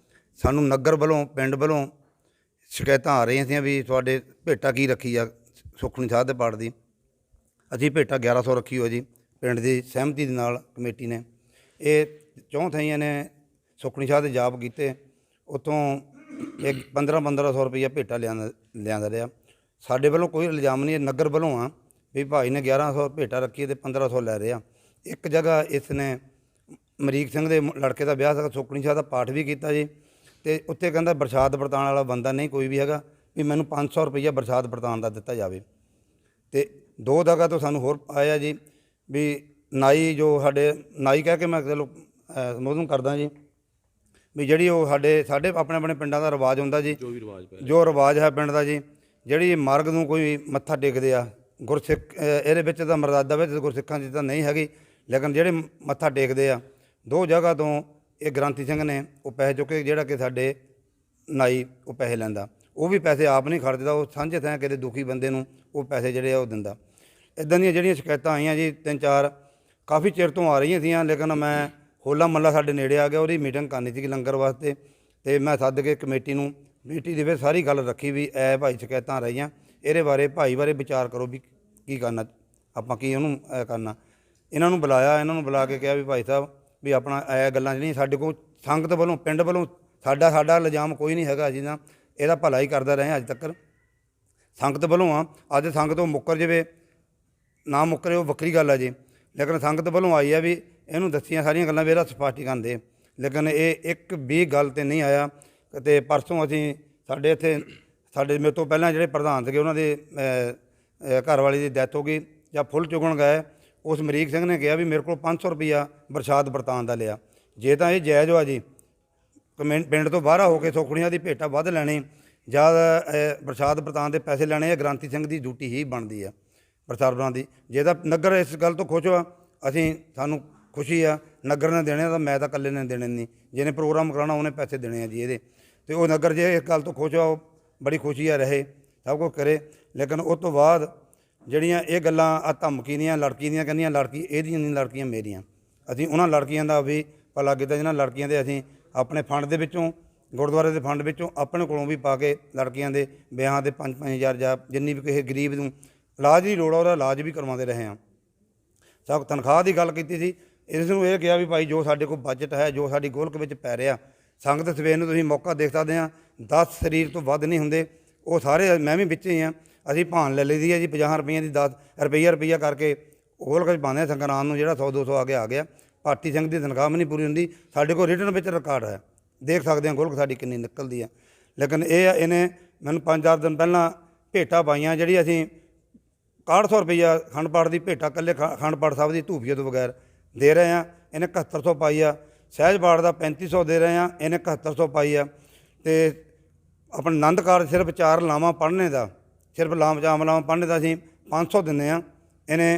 ਸਾਨੂੰ ਨਗਰ ਵੱਲੋਂ, ਪਿੰਡ ਵੱਲੋਂ ਸ਼ਿਕਾਇਤਾਂ ਆ ਰਹੀਆਂ ਸੀ ਵੀ ਤੁਹਾਡੇ ਭੇਟਾ ਕੀ ਰੱਖੀ ਆ ਸੁਖਮਨੀ ਸਾਹਿਬ ਦੇ ਪਾਠ ਦੀ। ਅਸੀਂ ਭੇਟਾ 1100 ਰੱਖੀ ਹੋਈ ਜੀ, ਪਿੰਡ ਦੀ ਸਹਿਮਤੀ ਦੇ ਨਾਲ ਕਮੇਟੀ ਨੇ। ਇਹ ਚੌਂ ਥਾਈਆਂ ਨੇ ਸੁਖਮਨੀ ਸਾਹਿਬ ਦੇ ਜਾਪ ਕੀਤੇ, ਉੱਥੋਂ ਇੱਕ 1500 ਰੁਪਈਆ ਭੇਟਾ ਲਿਆਂਦਾ ਰਿਹਾ। ਸਾਡੇ ਵੱਲੋਂ ਕੋਈ ਇਲਜ਼ਾਮ ਨਹੀਂ, ਨਗਰ ਵੱਲੋਂ ਆ ਵੀ ਭਾਈ ਨੇ 1100 ਭੇਟਾ ਰੱਖੀ ਅਤੇ 1500 ਲੈ ਰਿਹਾ। ਇੱਕ ਜਗ੍ਹਾ ਇਸ ਨੇ ਅਮਰੀਕ ਸਿੰਘ ਦੇ ਲੜਕੇ ਦਾ ਵਿਆਹ ਸੀਗਾ, ਸੁਖਮਨੀ ਸਾਹਿਬ ਦਾ ਪਾਠ ਵੀ ਕੀਤਾ ਜੀ, ਅਤੇ ਉੱਥੇ ਕਹਿੰਦਾ ਪ੍ਰਸ਼ਾਦ ਵਰਤਾਉਣ ਵਾਲਾ ਬੰਦਾ ਨਹੀਂ ਕੋਈ ਵੀ ਹੈਗਾ, ਵੀ ਮੈਨੂੰ 500 ਰੁਪਈਆ ਪ੍ਰਸ਼ਾਦ ਵਰਤਾਉਣ ਦਾ ਦਿੱਤਾ ਜਾਵੇ। ਅਤੇ 2 ਜਗ੍ਹਾ ਤੋਂ ਸਾਨੂੰ ਹੋਰ ਆਇਆ ਜੀ ਵੀ ਨਾਈ ਜੋ ਸਾਡੇ ਨਾਈ ਕਹਿ ਕੇ ਮੈਂ ਚਲੋ ਸੰਬੋਧਨ ਕਰਦਾ ਜੀ, ਵੀ ਜਿਹੜੀ ਉਹ ਸਾਡੇ ਆਪਣੇ ਆਪਣੇ ਪਿੰਡਾਂ ਦਾ ਰਿਵਾਜ ਹੁੰਦਾ ਜੀ, ਜੋ ਰਿਵਾਜ ਹੈ ਪਿੰਡ ਦਾ ਜੀ, ਜਿਹੜੀ ਮਾਰਗ ਨੂੰ ਕੋਈ ਮੱਥਾ ਟੇਕਦੇ ਆ ਗੁਰਸਿੱਖ, ਇਹਦੇ ਵਿੱਚ ਤਾਂ ਮਰਦਾਦਾ ਵਿੱਚ ਗੁਰਸਿੱਖਾਂ 'ਚ ਤਾਂ ਨਹੀਂ ਹੈਗੀ, ਲੇਕਿਨ ਜਿਹੜੇ ਮੱਥਾ ਟੇਕਦੇ ਆ 2 ਜਗ੍ਹਾ ਤੋਂ ਇਹ ਗ੍ਰੰਥੀ ਸਿੰਘ ਨੇ ਉਹ ਪੈਸੇ ਚੁੱਕੇ, ਜਿਹੜਾ ਕਿ ਸਾਡੇ ਨਾਈ ਉਹ ਪੈਸੇ ਲੈਂਦਾ, ਉਹ ਵੀ ਪੈਸੇ ਆਪ ਨਹੀਂ ਖਰਚਦਾ, ਉਹ ਸਾਂਝੇ ਥਾਂ ਕਿਤੇ ਦੁਖੀ ਬੰਦੇ ਨੂੰ ਉਹ ਪੈਸੇ ਜਿਹੜੇ ਆ ਉਹ ਦਿੰਦਾ। ਇੱਦਾਂ ਦੀਆਂ ਜਿਹੜੀਆਂ ਸ਼ਿਕਾਇਤਾਂ ਆਈਆਂ ਜੀ 3-4 ਕਾਫੀ ਚਿਰ ਤੋਂ ਆ ਰਹੀਆਂ ਸੀਆਂ, ਲੇਕਿਨ ਮੈਂ ਹੋਲਾ ਮਹੱਲਾ ਸਾਡੇ ਨੇੜੇ ਆ ਗਿਆ, ਉਹਦੀ ਮੀਟਿੰਗ ਕਰਨੀ ਸੀ ਲੰਗਰ ਵਾਸਤੇ, ਅਤੇ ਮੈਂ ਸੱਦ ਕੇ ਕਮੇਟੀ ਦੇ ਵਿੱਚ ਸਾਰੀ ਗੱਲ ਰੱਖੀ ਵੀ ਐ ਭਾਈ ਸ਼ਿਕਾਇਤਾਂ ਆ ਰਹੀਆਂ, ਇਹਦੇ ਬਾਰੇ ਭਾਈ ਬਾਰੇ ਵਿਚਾਰ ਕਰੋ ਵੀ ਕੀ ਕਰਨਾ, ਆਪਾਂ ਕੀ ਉਹਨੂੰ ਕਰਨਾ। ਇਹਨਾਂ ਨੂੰ ਬੁਲਾਇਆ, ਇਹਨਾਂ ਨੂੰ ਬੁਲਾ ਕੇ ਕਿਹਾ ਵੀ ਭਾਈ ਸਾਹਿਬ ਵੀ ਆਪਣਾ ਇਹ ਗੱਲਾਂ ਜਿਹੜੀਆਂ ਸਾਡੇ ਕੋਲ ਸੰਗਤ ਵੱਲੋਂ, ਪਿੰਡ ਵੱਲੋਂ ਸਾਡਾ ਇਲਜ਼ਾਮ ਕੋਈ ਨਹੀਂ ਹੈਗਾ ਜੀ, ਨਾ ਇਹਦਾ ਭਲਾ ਹੀ ਕਰਦਾ ਰਹੇ ਅੱਜ ਤੱਕ। ਸੰਗਤ ਵੱਲੋਂ ਆ, ਅੱਜ ਸੰਗਤ ਤੋਂ ਮੁੱਕਰ ਜਾਵੇ ਨਾ ਮੁੱਕਰੇ ਉਹ ਵੱਖਰੀ ਗੱਲ ਹੈ ਜੀ, ਲੇਕਿਨ ਸੰਗਤ ਵੱਲੋਂ ਆਈ ਹੈ ਵੀ ਇਹਨੂੰ ਦੱਸੀਆਂ ਸਾਰੀਆਂ ਗੱਲਾਂ ਵੀ ਇਹਦਾ ਸਪਸ਼ਟੀਕਰਨ ਦੇ, ਲੇਕਿਨ ਇਹ ਇੱਕ ਵੀ ਗੱਲ 'ਤੇ ਨਹੀਂ ਆਇਆ। ਅਤੇ ਪਰਸੋਂ ਅਸੀਂ ਸਾਡੇ ਮੇਰੇ ਤੋਂ ਪਹਿਲਾਂ ਜਿਹੜੇ ਪ੍ਰਧਾਨ ਸੀਗੇ ਉਹਨਾਂ ਦੇ ਘਰ ਵਾਲੀ ਦੀ ਡੈਥ ਹੋ ਗਈ, ਜਾਂ ਫੁੱਲ ਚੁਗਣ ਗਏ, ਉਸ ਅਮਰੀਕ ਸਿੰਘ ਨੇ ਕਿਹਾ ਵੀ ਮੇਰੇ ਕੋਲ 500 ਰੁਪਈਆ ਪ੍ਰਸ਼ਾਦ ਵਰਤਾਉਣ ਦਾ ਲਿਆ। ਜੇ ਤਾਂ ਇਹ ਜਾਇਜ਼ ਆ ਜੀ, ਪਿੰਡ ਤੋਂ ਬਾਹਰ ਹੋ ਕੇ ਸੁਖਮਨੀਆਂ ਦੀ ਭੇਟਾ ਵੱਧ ਲੈਣੀ ਜਾਂ ਪ੍ਰਸ਼ਾਦ ਵਰਤਾਉਣ ਦੇ ਪੈਸੇ ਲੈਣੇ, ਇਹ ਗ੍ਰੰਥੀ ਸਿੰਘ ਦੀ ਡਿਊਟੀ ਹੀ ਬਣਦੀ ਆ ਪ੍ਰਸ਼ਾਦ ਵਰਤਾਉਣ ਦੀ। ਜੇ ਤਾਂ ਨਗਰ ਇਸ ਗੱਲ ਤੋਂ ਖੁਸ਼ ਆ, ਸਾਨੂੰ ਖੁਸ਼ੀ ਆ। ਨਗਰ ਨੇ ਦੇਣੇ ਆ ਤਾਂ ਮੈਂ ਤਾਂ ਇਕੱਲੇ ਨੇ ਦੇਣੇ ਨਹੀਂ, ਜਿਹਨੇ ਪ੍ਰੋਗਰਾਮ ਕਰਾਉਣਾ ਉਹਨੇ ਪੈਸੇ ਦੇਣੇ ਆ ਜੀ ਇਹਦੇ। ਅਤੇ ਉਹ ਨਗਰ ਜੇ ਇਸ ਗੱਲ ਤੋਂ ਖੁਸ਼ ਆ, ਉਹ ਬੜੀ ਖੁਸ਼ੀ ਆ ਰਹੇ, ਸਭ ਕੁਛ ਕਰੇ। ਲੇਕਿਨ ਉਸ ਤੋਂ ਬਾਅਦ ਜਿਹੜੀਆਂ ਇਹ ਗੱਲਾਂ ਆ ਧਮਕੀ ਦੀਆਂ, ਲੜਕੀ ਦੀਆਂ, ਕਹਿੰਦੀਆਂ ਲੜਕੀ ਇਹਦੀਆਂ ਨਹੀਂ, ਲੜਕੀਆਂ ਮੇਰੀਆਂ। ਅਸੀਂ ਉਹਨਾਂ ਲੜਕੀਆਂ ਦਾ ਵੀ ਭਲਾ ਕੀਤਾ ਜਿਹਨਾਂ ਲੜਕੀਆਂ ਦੇ ਅਸੀਂ ਆਪਣੇ ਫੰਡ ਦੇ ਵਿੱਚੋਂ, ਗੁਰਦੁਆਰੇ ਦੇ ਫੰਡ ਵਿੱਚੋਂ ਆਪਣੇ ਕੋਲੋਂ ਵੀ ਪਾ ਕੇ ਲੜਕੀਆਂ ਦੇ ਵਿਆਹਾਂ ਦੇ 5-5 ਹਜ਼ਾਰ ਜਾਂ ਜਿੰਨੀ ਵੀ ਕਿਸੇ ਗਰੀਬ ਨੂੰ ਇਲਾਜ ਦੀ ਲੋੜ ਆ ਉਹਦਾ ਇਲਾਜ ਵੀ ਕਰਵਾਉਂਦੇ ਰਹੇ ਹਾਂ। ਸਭ ਤਨਖਾਹ ਦੀ ਗੱਲ ਕੀਤੀ ਸੀ, ਇਸ ਨੂੰ ਇਹ ਕਿਹਾ ਵੀ ਭਾਈ ਜੋ ਸਾਡੇ ਕੋਲ ਬਜਟ ਹੈ, ਜੋ ਸਾਡੀ ਗੋਲਕ ਵਿੱਚ ਪੈ ਰਿਹਾ, ਸੰਗਤ ਸਵੇਰ ਨੂੰ ਤੁਸੀਂ ਮੌਕਾ ਦੇਖ ਸਕਦੇ ਹਾਂ, 10 ਸਰੀਰ ਤੋਂ ਵੱਧ ਨਹੀਂ ਹੁੰਦੇ, ਉਹ ਸਾਰੇ ਮੈਂ ਵੀ ਵਿੱਚ ਹੀ ਹਾਂ। ਅਸੀਂ ਭਾਣ ਲੈ ਲਈ ਦੀ ਹੈ ਜੀ 50 ਰੁਪਈਆਂ ਦੀ, 10 ਰੁਪਈਆ ਕਰਕੇ ਗੋਲਕ 'ਚ ਪਾਉਂਦੇ ਹਾਂ ਸੰਗਰਾਮ ਨੂੰ, ਜਿਹੜਾ 100-200 ਆ ਗਿਆ। ਭਾਟੀ ਸਿੰਘ ਦੀ ਤਨਖਾਹ ਵੀ ਨਹੀਂ ਪੂਰੀ ਹੁੰਦੀ, ਸਾਡੇ ਕੋਲ ਰਿਟਨ ਵਿੱਚ ਰਿਕਾਰਡ ਹੈ, ਦੇਖ ਸਕਦੇ ਹਾਂ ਗੋਲਕ ਸਾਡੀ ਕਿੰਨੀ ਨਿਕਲਦੀ ਆ। ਲੇਕਿਨ ਇਹ ਆ, ਇਹਨੇ ਮੈਨੂੰ 5-4 ਦਿਨ ਪਹਿਲਾਂ ਭੇਟਾਂ ਪਾਈਆਂ, ਜਿਹੜੀ ਅਸੀਂ 6100 ਰੁਪਈਆ ਅਖੰਡ ਪਾਠ ਦੀ ਭੇਟਾ ਇਕੱਲੇ ਅਖੰਡ ਪਾਠ ਸਾਹਿਬ ਦੀ ਧੂਫੀਏ ਤੋਂ ਬਗੈਰ ਦੇ ਰਹੇ ਹਾਂ। ਇਹਨੇ 7100 ਪਾਈ ਆ। ਸਹਿਜ ਪਾਠ ਦਾ 3500 ਦੇ ਰਹੇ ਹਾਂ, ਇਹਨੇ 7100 ਪਾਈ ਆ। ਅਤੇ ਆਪਣਾ ਆਨੰਦ ਕਾਰਜ ਸਿਰਫ 4 ਲਾਵਾਂ ਪੜ੍ਹਨੇ ਦਾ, ਸਿਰਫ ਲਾਵਾਂ ਪੜ੍ਹਨੇ ਦਾ ਅਸੀਂ 500 ਦਿੰਦੇ ਹਾਂ, ਇਹਨੇ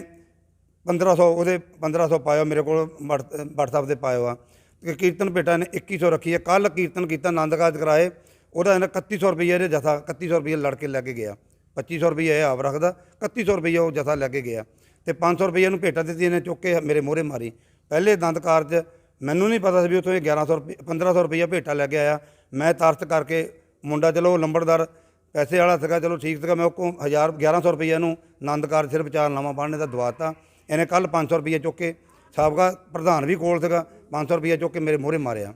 1500, ਉਹਦੇ 1500 ਪਾਇਓ, ਮੇਰੇ ਕੋਲ ਵਟਸਐਪ 'ਤੇ ਪਾਇਓ ਆ। ਕੀਰਤਨ ਭੇਟਾ ਇਹਨੇ 2100 ਰੱਖੀ ਹੈ। ਕੱਲ੍ਹ ਕੀਰਤਨ ਕੀਤਾ, ਆਨੰਦ ਕਾਰਜ ਕਰਾਏ, ਉਹਦਾ ਇਹਨੇ 3100 ਰੁਪਈਆ ਇਹਦੇ ਜਥਾ 3100 ਰੁਪਈਆ ਲੜ ਕੇ ਲੈ ਕੇ ਗਿਆ। 2500 ਰੁਪਈਆ ਇਹ ਆਪ ਰੱਖਦਾ, 3100 ਰੁਪਈਆ ਉਹ ਜਥਾ ਲੈ ਕੇ ਗਿਆ। ਅਤੇ 500 ਰੁਪਈਆ ਨੂੰ ਭੇਟਾ ਦਿੱਤੀ, ਇਹਨੇ ਚੁੱਕ ਕੇ ਮੇਰੇ ਮੂਹਰੇ ਮਾਰੀ। ਪਹਿਲੇ ਆਨੰਦ ਕਾਰਜ ਮੈਨੂੰ ਨਹੀਂ ਪਤਾ ਸੀ ਵੀ ਉੱਥੋਂ ਇਹ 1500 ਰੁਪਈਆ ਭੇਟਾ ਲੈ ਕੇ ਆਇਆ। ਮੈਂ ਤਰਸ ਕਰਕੇ, ਮੁੰਡਾ ਚਲੋ ਲੰਬੜਦਾਰ ਪੈਸੇ ਵਾਲਾ ਸੀਗਾ, ਚਲੋ ਠੀਕ ਸੀਗਾ, ਮੈਂ ਉਹ ਕੋਲ 1100 ਰੁਪਈਆ ਨੂੰ ਆਨੰਦ ਕਾਰਜ ਸਿਰਫ 4 ਲਾਵਾਂ ਪੜ੍ਹਨੇ ਦਾ ਦਵਾਤਾ। ਇਹਨੇ ਕੱਲ੍ਹ 500 ਰੁਪਈਆ ਚੁੱਕ ਕੇ, ਸਾਬਕਾ ਪ੍ਰਧਾਨ ਵੀ ਕੋਲ ਸੀਗਾ, 500 ਰੁਪਈਆ ਚੁੱਕ ਕੇ ਮੇਰੇ ਮੂਹਰੇ ਮਾਰਿਆ।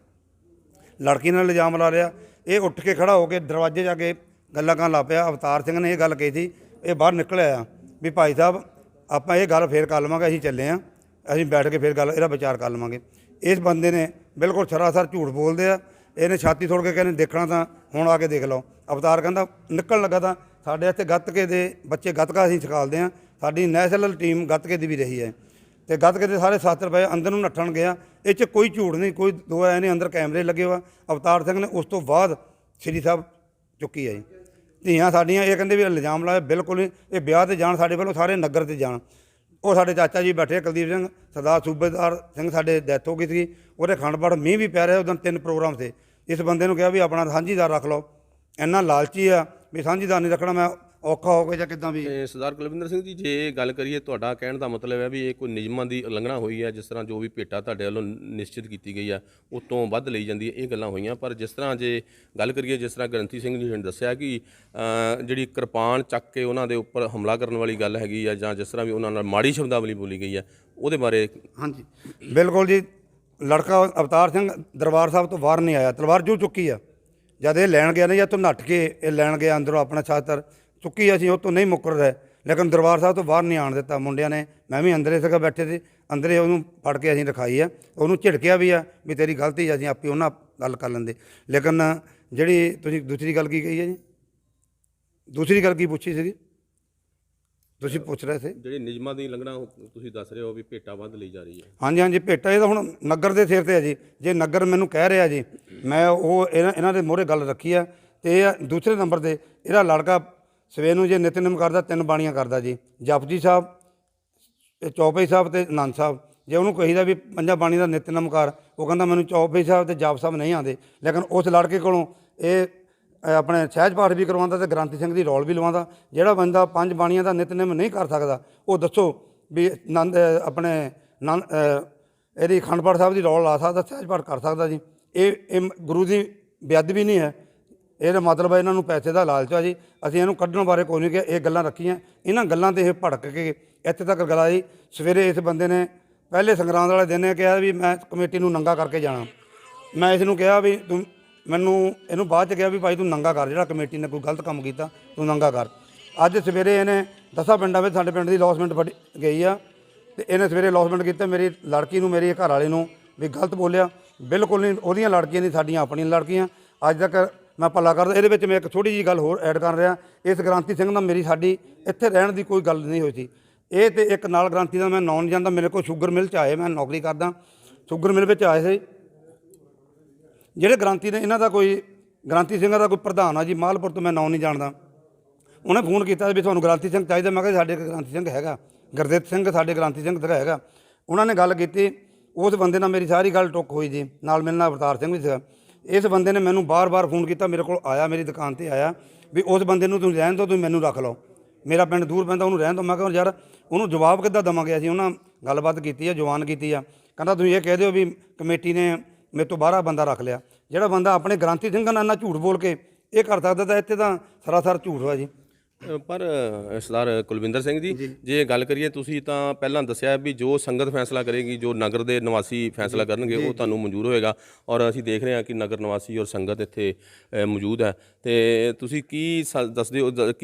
ਲੜਕੀ ਨਾਲ ਇਲਜ਼ਾਮ ਲਾ ਲਿਆ। ਇਹ ਉੱਠ ਕੇ ਖੜਾ ਹੋ ਕੇ ਦਰਵਾਜ਼ੇ ਜਾ ਕੇ ਗੱਲਾਂ ਕਰਨ ਲੱਗ ਪਿਆ। ਅਵਤਾਰ ਸਿੰਘ ਨੇ ਇਹ ਗੱਲ ਕਹੀ ਸੀ, ਇਹ ਬਾਹਰ ਨਿਕਲ ਆਇਆ ਵੀ ਭਾਈ ਸਾਹਿਬ ਆਪਾਂ ਇਹ ਗੱਲ ਫੇਰ ਕਰ ਲਵਾਂਗੇ, ਅਸੀਂ ਚੱਲੇ ਹਾਂ, ਅਸੀਂ ਬੈਠ ਕੇ ਫੇਰ ਗੱਲ ਇਹਦਾ ਵਿਚਾਰ ਕਰ ਲਵਾਂਗੇ। ਇਸ ਬੰਦੇ ਨੇ ਬਿਲਕੁਲ ਸਰਾਸਰ ਝੂਠ ਬੋਲਦੇ ਆ। ਇਹਨੇ ਛਾਤੀ ਤੋੜ ਕੇ ਕਹਿੰਦੇ ਦੇਖਣਾ ਤਾਂ ਹੁਣ ਆ ਕੇ ਦੇਖ ਲਓ। ਅਵਤਾਰ ਕਹਿੰਦਾ ਨਿਕਲਣ ਲੱਗਾ ਤਾਂ ਸਾਡੇ ਇੱਥੇ ਗੱਤਕੇ ਦੇ ਬੱਚੇ ਗੱਤਕਾ ਅਸੀਂ ਸਿਖਾਲਦੇ ਹਾਂ, ਸਾਡੀ ਨੈਸ਼ਨਲ ਟੀਮ ਗੱਤਕੇ ਦੀ ਵੀ ਰਹੀ ਹੈ, ਅਤੇ ਗੱਤਕੇ ਦੇ ਸਾਰੇ 7 ਰੁਪਏ ਅੰਦਰ ਨੂੰ ਨੱਠਣ ਗਿਆ। ਇਹ 'ਚ ਕੋਈ ਝੂਠ ਨਹੀਂ, ਕੋਈ ਦੋ ਆਏ ਨੇ, ਅੰਦਰ ਕੈਮਰੇ ਲੱਗੇ ਹੋਆ। ਅਵਤਾਰ ਸਿੰਘ ਨੇ ਉਸ ਤੋਂ ਬਾਅਦ ਸ਼੍ਰੀ ਸਾਹਿਬ ਚੁੱਕੀ ਹੈ ਜੀ। ਧੀਆਂ ਸਾਡੀਆਂ ਇਹ ਕਹਿੰਦੇ ਵੀ ਇਲਜ਼ਾਮ ਲਾਇਆ, ਬਿਲਕੁਲ ਨਹੀਂ। ਇਹ ਵਿਆਹ 'ਤੇ ਜਾਣ, ਸਾਡੇ ਵੱਲੋਂ ਸਾਰੇ ਨਗਰ 'ਤੇ ਜਾਣ। ਉਹ ਸਾਡੇ ਚਾਚਾ ਜੀ ਬੈਠੇ, ਕੁਲਦੀਪ ਸਿੰਘ, ਸਰਦਾਰ ਸੂਬੇਦਾਰ ਸਿੰਘ ਸਾਡੇ ਡੈਥ ਹੋ ਗਈ ਸੀ, ਉਹਦੇ ਅਖੰਡ ਪਾਠ ਮੀਂਹ ਵੀ ਪੈ ਰਿਹਾ, ਉਦੋਂ 3 ਪ੍ਰੋਗਰਾਮ ਸੀ। ਇਸ ਬੰਦੇ ਨੂੰ ਕਿਹਾ ਵੀ ਆਪਣਾ ਸਾਂਝੀਦਾਰ ਰੱਖ ਲਓ, ਇੰਨਾ ਲਾਲਚੀ ਆ ਵੀ ਸਾਂਝੀਦਾਰ ਨਹੀਂ ਰੱਖਣਾ, ਮੈਂ ਔਖਾ ਹੋ ਗਿਆ ਜਾਂ ਕਿੱਦਾਂ ਵੀ। ਸਰਦਾਰ ਕੁਲਵਿੰਦਰ ਸਿੰਘ ਜੀ, ਜੇ ਗੱਲ ਕਰੀਏ, ਤੁਹਾਡਾ ਕਹਿਣ ਦਾ ਮਤਲਬ ਹੈ ਵੀ ਇਹ ਕੋਈ ਨਿਯਮਾਂ ਦੀ ਉਲੰਘਣਾ ਹੋਈ ਹੈ, ਜਿਸ ਤਰ੍ਹਾਂ ਜੋ ਵੀ ਭੇਟਾ ਤੁਹਾਡੇ ਵੱਲੋਂ ਨਿਸ਼ਚਿਤ ਕੀਤੀ ਗਈ ਆ ਉਹ ਤੋਂ ਵੱਧ ਲਈ ਜਾਂਦੀ ਹੈ, ਇਹ ਗੱਲਾਂ ਹੋਈਆਂ। ਪਰ ਜਿਸ ਤਰ੍ਹਾਂ ਜੇ ਗੱਲ ਕਰੀਏ, ਜਿਸ ਤਰ੍ਹਾਂ ਗ੍ਰੰਥੀ ਸਿੰਘ ਜੀ ਨੇ ਦੱਸਿਆ ਕਿ ਜਿਹੜੀ ਕਿਰਪਾਨ ਚੱਕ ਕੇ ਉਹਨਾਂ ਦੇ ਉੱਪਰ ਹਮਲਾ ਕਰਨ ਵਾਲੀ ਗੱਲ ਹੈਗੀ ਆ, ਜਾਂ ਜਿਸ ਤਰ੍ਹਾਂ ਵੀ ਉਹਨਾਂ ਨਾਲ ਮਾੜੀ ਸ਼ਬਦਾਵਲੀ ਬੋਲੀ ਗਈ ਹੈ, ਉਹਦੇ ਬਾਰੇ। ਹਾਂਜੀ ਬਿਲਕੁਲ ਜੀ। ਲੜਕਾ ਅਵਤਾਰ ਸਿੰਘ ਦਰਬਾਰ ਸਾਹਿਬ ਤੋਂ ਬਾਹਰ ਨਹੀਂ ਆਇਆ, ਤਲਵਾਰ ਜੋ ਚੁੱਕੀ ਆ। ਜਦ ਇਹ ਲੈਣ ਗਿਆ ਨਾ, ਜਾਂ ਤੋਂ ਨੱਠ ਕੇ ਇਹ ਲੈਣ ਗਿਆ ਅੰਦਰੋਂ ਆਪਣਾ ਛਾਤਰ ਚੁੱਕੀ, ਅਸੀਂ ਉਹ ਤੋਂ ਨਹੀਂ ਮੁੱਕਰ ਰਹੇ, ਲੇਕਿਨ ਦਰਬਾਰ ਸਾਹਿਬ ਤੋਂ ਬਾਹਰ ਨਹੀਂ ਆਉਣ ਦਿੱਤਾ ਮੁੰਡਿਆਂ ਨੇ। ਮੈਂ ਵੀ ਅੰਦਰੇ ਸੀਗਾ, ਬੈਠੇ ਸੀ ਅੰਦਰੇ, ਉਹਨੂੰ ਫੜ ਕੇ ਅਸੀਂ ਰਖਾਈ ਆ। ਉਹਨੂੰ ਝਿੜਕਿਆ ਵੀ ਆ ਵੀ ਤੇਰੀ ਗਲਤੀ, ਅਸੀਂ ਆਪੇ ਉਹਨਾਂ ਗੱਲ ਕਰ ਲੈਂਦੇ। ਲੇਕਿਨ ਜਿਹੜੀ ਤੁਸੀਂ ਦੂਸਰੀ ਗੱਲ ਕੀ ਕਹੀ ਹੈ ਜੀ, ਦੂਸਰੀ ਗੱਲ ਕੀ ਪੁੱਛੀ ਸੀਗੀ ਤੁਸੀਂ ਪੁੱਛ ਰਹੇ ਸੀ? ਜਿਹੜੀ ਨਿਯਮਾਂ ਦੀ ਉਲੰਘਣਾ ਤੁਸੀਂ ਦੱਸ ਰਹੇ ਹੋ ਵੀ ਭੇਟਾ ਵੱਧ ਲਈ ਜਾ ਰਹੀ ਹੈ। ਹਾਂਜੀ ਭੇਟਾ ਇਹ ਤਾਂ ਹੁਣ ਨਗਰ ਦੇ ਸਿਰ 'ਤੇ ਹੈ ਜੀ। ਜੇ ਨਗਰ ਮੈਨੂੰ ਕਹਿ ਰਿਹਾ ਜੀ, ਮੈਂ ਉਹ ਇਹਨਾਂ ਦੇ ਮੂਹਰੇ ਗੱਲ ਰੱਖੀ ਆ। ਅਤੇ ਇਹ ਦੂਸਰੇ ਨੰਬਰ 'ਤੇ ਇਹਦਾ ਲੜਕਾ ਸਵੇਰ ਨੂੰ ਜੇ ਨਿਤਨੇਮ ਕਰਦਾ, 3 ਬਾਣੀਆਂ ਕਰਦਾ ਜੀ, ਜਪਜੀ ਸਾਹਿਬ, ਚੌਪਈ ਸਾਹਿਬ ਅਤੇ ਆਨੰਦ ਸਾਹਿਬ। ਜੇ ਉਹਨੂੰ ਕਹੀਦਾ ਵੀ 5 ਬਾਣੀ ਦਾ ਨਿਤਨੇਮ ਕਰ, ਉਹ ਕਹਿੰਦਾ ਮੈਨੂੰ ਚੌਪਈ ਸਾਹਿਬ ਅਤੇ ਜਪ ਸਾਹਿਬ ਨਹੀਂ ਆਉਂਦੇ। ਲੇਕਿਨ ਉਸ ਲੜਕੇ ਕੋਲੋਂ ਇਹ ਆਪਣੇ ਸਹਿਜ ਪਾਠ ਵੀ ਕਰਵਾਉਂਦਾ ਅਤੇ ਗ੍ਰੰਥੀ ਸਿੰਘ ਦੀ ਰੌਲ ਵੀ ਲਵਾਉਂਦਾ। ਜਿਹੜਾ ਬੰਦਾ 5 ਬਾਣੀਆਂ ਦਾ ਨਿਤਨੇਮ ਨਹੀਂ ਕਰ ਸਕਦਾ, ਉਹ ਦੱਸੋ ਵੀ ਇਹਦੀ ਅਖੰਡ ਪਾਠ ਸਾਹਿਬ ਦੀ ਰੌਲ ਲਾ ਸਕਦਾ, ਸਹਿਜ ਪਾਠ ਕਰ ਸਕਦਾ ਜੀ? ਇਹ ਗੁਰੂ ਦੀ ਬੇਅਦਬੀ ਨਹੀਂ ਹੈ, ਇਹਦਾ ਮਤਲਬ ਹੈ ਇਹਨਾਂ ਨੂੰ ਪੈਸੇ ਦਾ ਲਾਲਚ ਆ ਜੀ। ਅਸੀਂ ਇਹਨੂੰ ਕੱਢਣ ਬਾਰੇ ਕੋਈ ਨਹੀਂ ਕਿਹਾ, ਇਹ ਗੱਲਾਂ ਰੱਖੀਆਂ, ਇਹਨਾਂ ਗੱਲਾਂ 'ਤੇ ਇਹ ਭੜਕ ਕੇ ਇੱਥੇ ਤੱਕ ਗੱਲ ਆਈ। ਸਵੇਰੇ ਇਸ ਬੰਦੇ ਨੇ ਪਹਿਲੇ ਸੰਗਰਾਂਦ ਵਾਲੇ ਦਿਨ ਇਹ ਕਿਹਾ ਵੀ ਮੈਂ ਕਮੇਟੀ ਨੂੰ ਨੰਗਾ ਕਰਕੇ ਜਾਣਾ। ਮੈਂ ਇਸ ਨੂੰ ਕਿਹਾ ਵੀ ਤੂੰ ਮੈਨੂੰ, ਇਹਨੂੰ ਬਾਅਦ 'ਚ ਕਿਹਾ ਵੀ ਭਾਈ ਤੂੰ ਨੰਗਾ ਕਰ, ਜਿਹੜਾ ਕਮੇਟੀ ਨੇ ਕੋਈ ਗਲਤ ਕੰਮ ਕੀਤਾ ਤੂੰ ਨੰਗਾ ਕਰ। ਅੱਜ ਸਵੇਰੇ ਇਹਨੇ 10 ਪਿੰਡਾਂ ਵਿੱਚ, ਸਾਡੇ ਪਿੰਡ ਦੀ ਲੌਸਮੈਂਟ ਫੜੀ ਗਈ ਆ, ਅਤੇ ਇਹਨੇ ਸਵੇਰੇ ਲੌਸਮੈਂਟ ਕੀਤਾ। ਮੇਰੀ ਲੜਕੀ ਨੂੰ, ਮੇਰੀ ਘਰ ਵਾਲੇ ਨੂੰ ਵੀ ਗਲਤ ਬੋਲਿਆ। ਬਿਲਕੁਲ ਨਹੀਂ, ਉਹਦੀਆਂ ਲੜਕੀਆਂ ਨਹੀਂ, ਸਾਡੀਆਂ ਆਪਣੀਆਂ ਲੜਕੀਆਂ। ਅੱਜ ਤੱਕ ਮੈਂ ਭਲਾ ਕਰਦਾ। ਇਹਦੇ ਵਿੱਚ ਮੈਂ ਇੱਕ ਛੋਟੀ ਜਿਹੀ ਗੱਲ ਹੋਰ ਐਡ ਕਰ ਰਿਹਾ। ਇਸ ਗ੍ਰੰਥੀ ਸਿੰਘ ਨਾਲ ਸਾਡੀ ਇੱਥੇ ਰਹਿਣ ਦੀ ਕੋਈ ਗੱਲ ਨਹੀਂ ਹੋਈ ਸੀ। ਇਹ ਤੇ ਇੱਕ ਨਾਲ ਗ੍ਰੰਥੀ ਦਾ ਮੈਂ ਨਾਂ ਨਹੀਂ ਜਾਣਦਾ, ਮੇਰੇ ਕੋਲ ਸ਼ੂਗਰ ਮਿਲ 'ਚ ਆਏ, ਮੈਂ ਨੌਕਰੀ ਕਰਦਾ, ਸ਼ੂਗਰ ਮਿਲ ਵਿੱਚ ਆਏ ਸੀ ਜਿਹੜੇ ਗ੍ਰੰਥੀ ਨੇ। ਇਹਨਾਂ ਦਾ ਕੋਈ ਗ੍ਰੰਥੀ ਸਿੰਘਾਂ ਦਾ ਕੋਈ ਪ੍ਰਧਾਨ ਆ ਜੀ ਮਾਲਪੁਰ ਤੋਂ, ਮੈਂ ਨਾਂ ਨਹੀਂ ਜਾਣਦਾ। ਉਹਨੇ ਫੋਨ ਕੀਤਾ ਵੀ ਤੁਹਾਨੂੰ ਗ੍ਰੰਥੀ ਸਿੰਘ ਚਾਹੀਦਾ। ਮੈਂ ਕਿਹਾ ਸਾਡੇ ਗ੍ਰੰਥੀ ਸਿੰਘ ਹੈਗਾ, ਗੁਰਦਿੱਤ ਸਿੰਘ ਸਾਡੇ ਗ੍ਰੰਥੀ ਸਿੰਘ ਦਾ ਹੈਗਾ। ਉਹਨਾਂ ਨੇ ਗੱਲ ਕੀਤੀ, ਉਸ ਬੰਦੇ ਨਾਲ ਮੇਰੀ ਸਾਰੀ ਗੱਲ ਟੁੱਕ ਹੋਈ ਜੀ, ਨਾਲ ਮੇਰੇ ਨਾਲ ਅਵਤਾਰ ਸਿੰਘ ਵੀ ਸੀਗਾ। ਇਸ ਬੰਦੇ ਨੇ ਮੈਨੂੰ ਬਾਰ-ਬਾਰ ਫੋਨ ਕੀਤਾ, ਮੇਰੇ ਕੋਲ ਆਇਆ, ਮੇਰੀ ਦੁਕਾਨ ਤੇ ਆਇਆ ਵੀ ਉਸ ਬੰਦੇ ਨੂੰ ਤੁਸੀਂ ਰਹਿਣ ਦਿਓ, ਤੁਸੀਂ ਮੈਨੂੰ ਰੱਖ ਲਓ, ਮੇਰਾ ਪਿੰਡ ਦੂਰ ਪੈਂਦਾ, ਉਹਨੂੰ ਰਹਿਣ ਦਿਓ। ਮੈਂ ਕਿਹਾ ਯਾਰ ਉਹਨੂੰ ਜਵਾਬ ਕਿੱਦਾਂ ਦੇਵਾਂਗੇ ਅਸੀਂ? ਉਹਨਾਂ ਗੱਲਬਾਤ ਕੀਤੀ ਆ, ਜਵਾਨ ਕੀਤੀ ਆ। ਕਹਿੰਦਾ ਤੁਸੀਂ ਇਹ ਕਹਿ ਦਿਓ ਵੀ ਕਮੇਟੀ ਨੇ ਮੇਰੇ ਤੋਂ ਬਾਹਰ ਬੰਦਾ ਰੱਖ ਲਿਆ। ਜਿਹੜਾ ਬੰਦਾ ਆਪਣੇ ਗ੍ਰਾਂਤੀ ਸਿੰਘਾਂ ਨਾਲ ਇੰਨਾ ਝੂਠ ਬੋਲ ਕੇ ਇਹ ਕਰ ਸਕਦਾ ਤਾਂ ਇੱਥੇ ਤਾਂ ਸਰਾਸਰ ਝੂਠ ਹੋਇਆ ਜੀ। ਪਰ ਸਰਦਾਰ ਕੁਲਵਿੰਦਰ ਸਿੰਘ ਜੀ, ਜੇ ਗੱਲ ਕਰੀਏ, ਤੁਸੀਂ ਤਾਂ ਪਹਿਲਾਂ ਦੱਸਿਆ ਵੀ ਜੋ ਸੰਗਤ ਫੈਸਲਾ ਕਰੇਗੀ, ਜੋ ਨਗਰ ਦੇ ਨਿਵਾਸੀ ਫੈਸਲਾ ਕਰਨਗੇ, ਉਹ ਤੁਹਾਨੂੰ ਮਨਜ਼ੂਰ ਹੋਏਗਾ। ਔਰ ਅਸੀਂ ਦੇਖ ਰਹੇ ਹਾਂ ਕਿ ਨਗਰ ਨਿਵਾਸੀ ਔਰ ਸੰਗਤ ਇੱਥੇ ਮੌਜੂਦ ਹੈ। ਤੇ ਤੁਸੀਂ ਕੀ ਦੱਸਦੇ ਹੋ,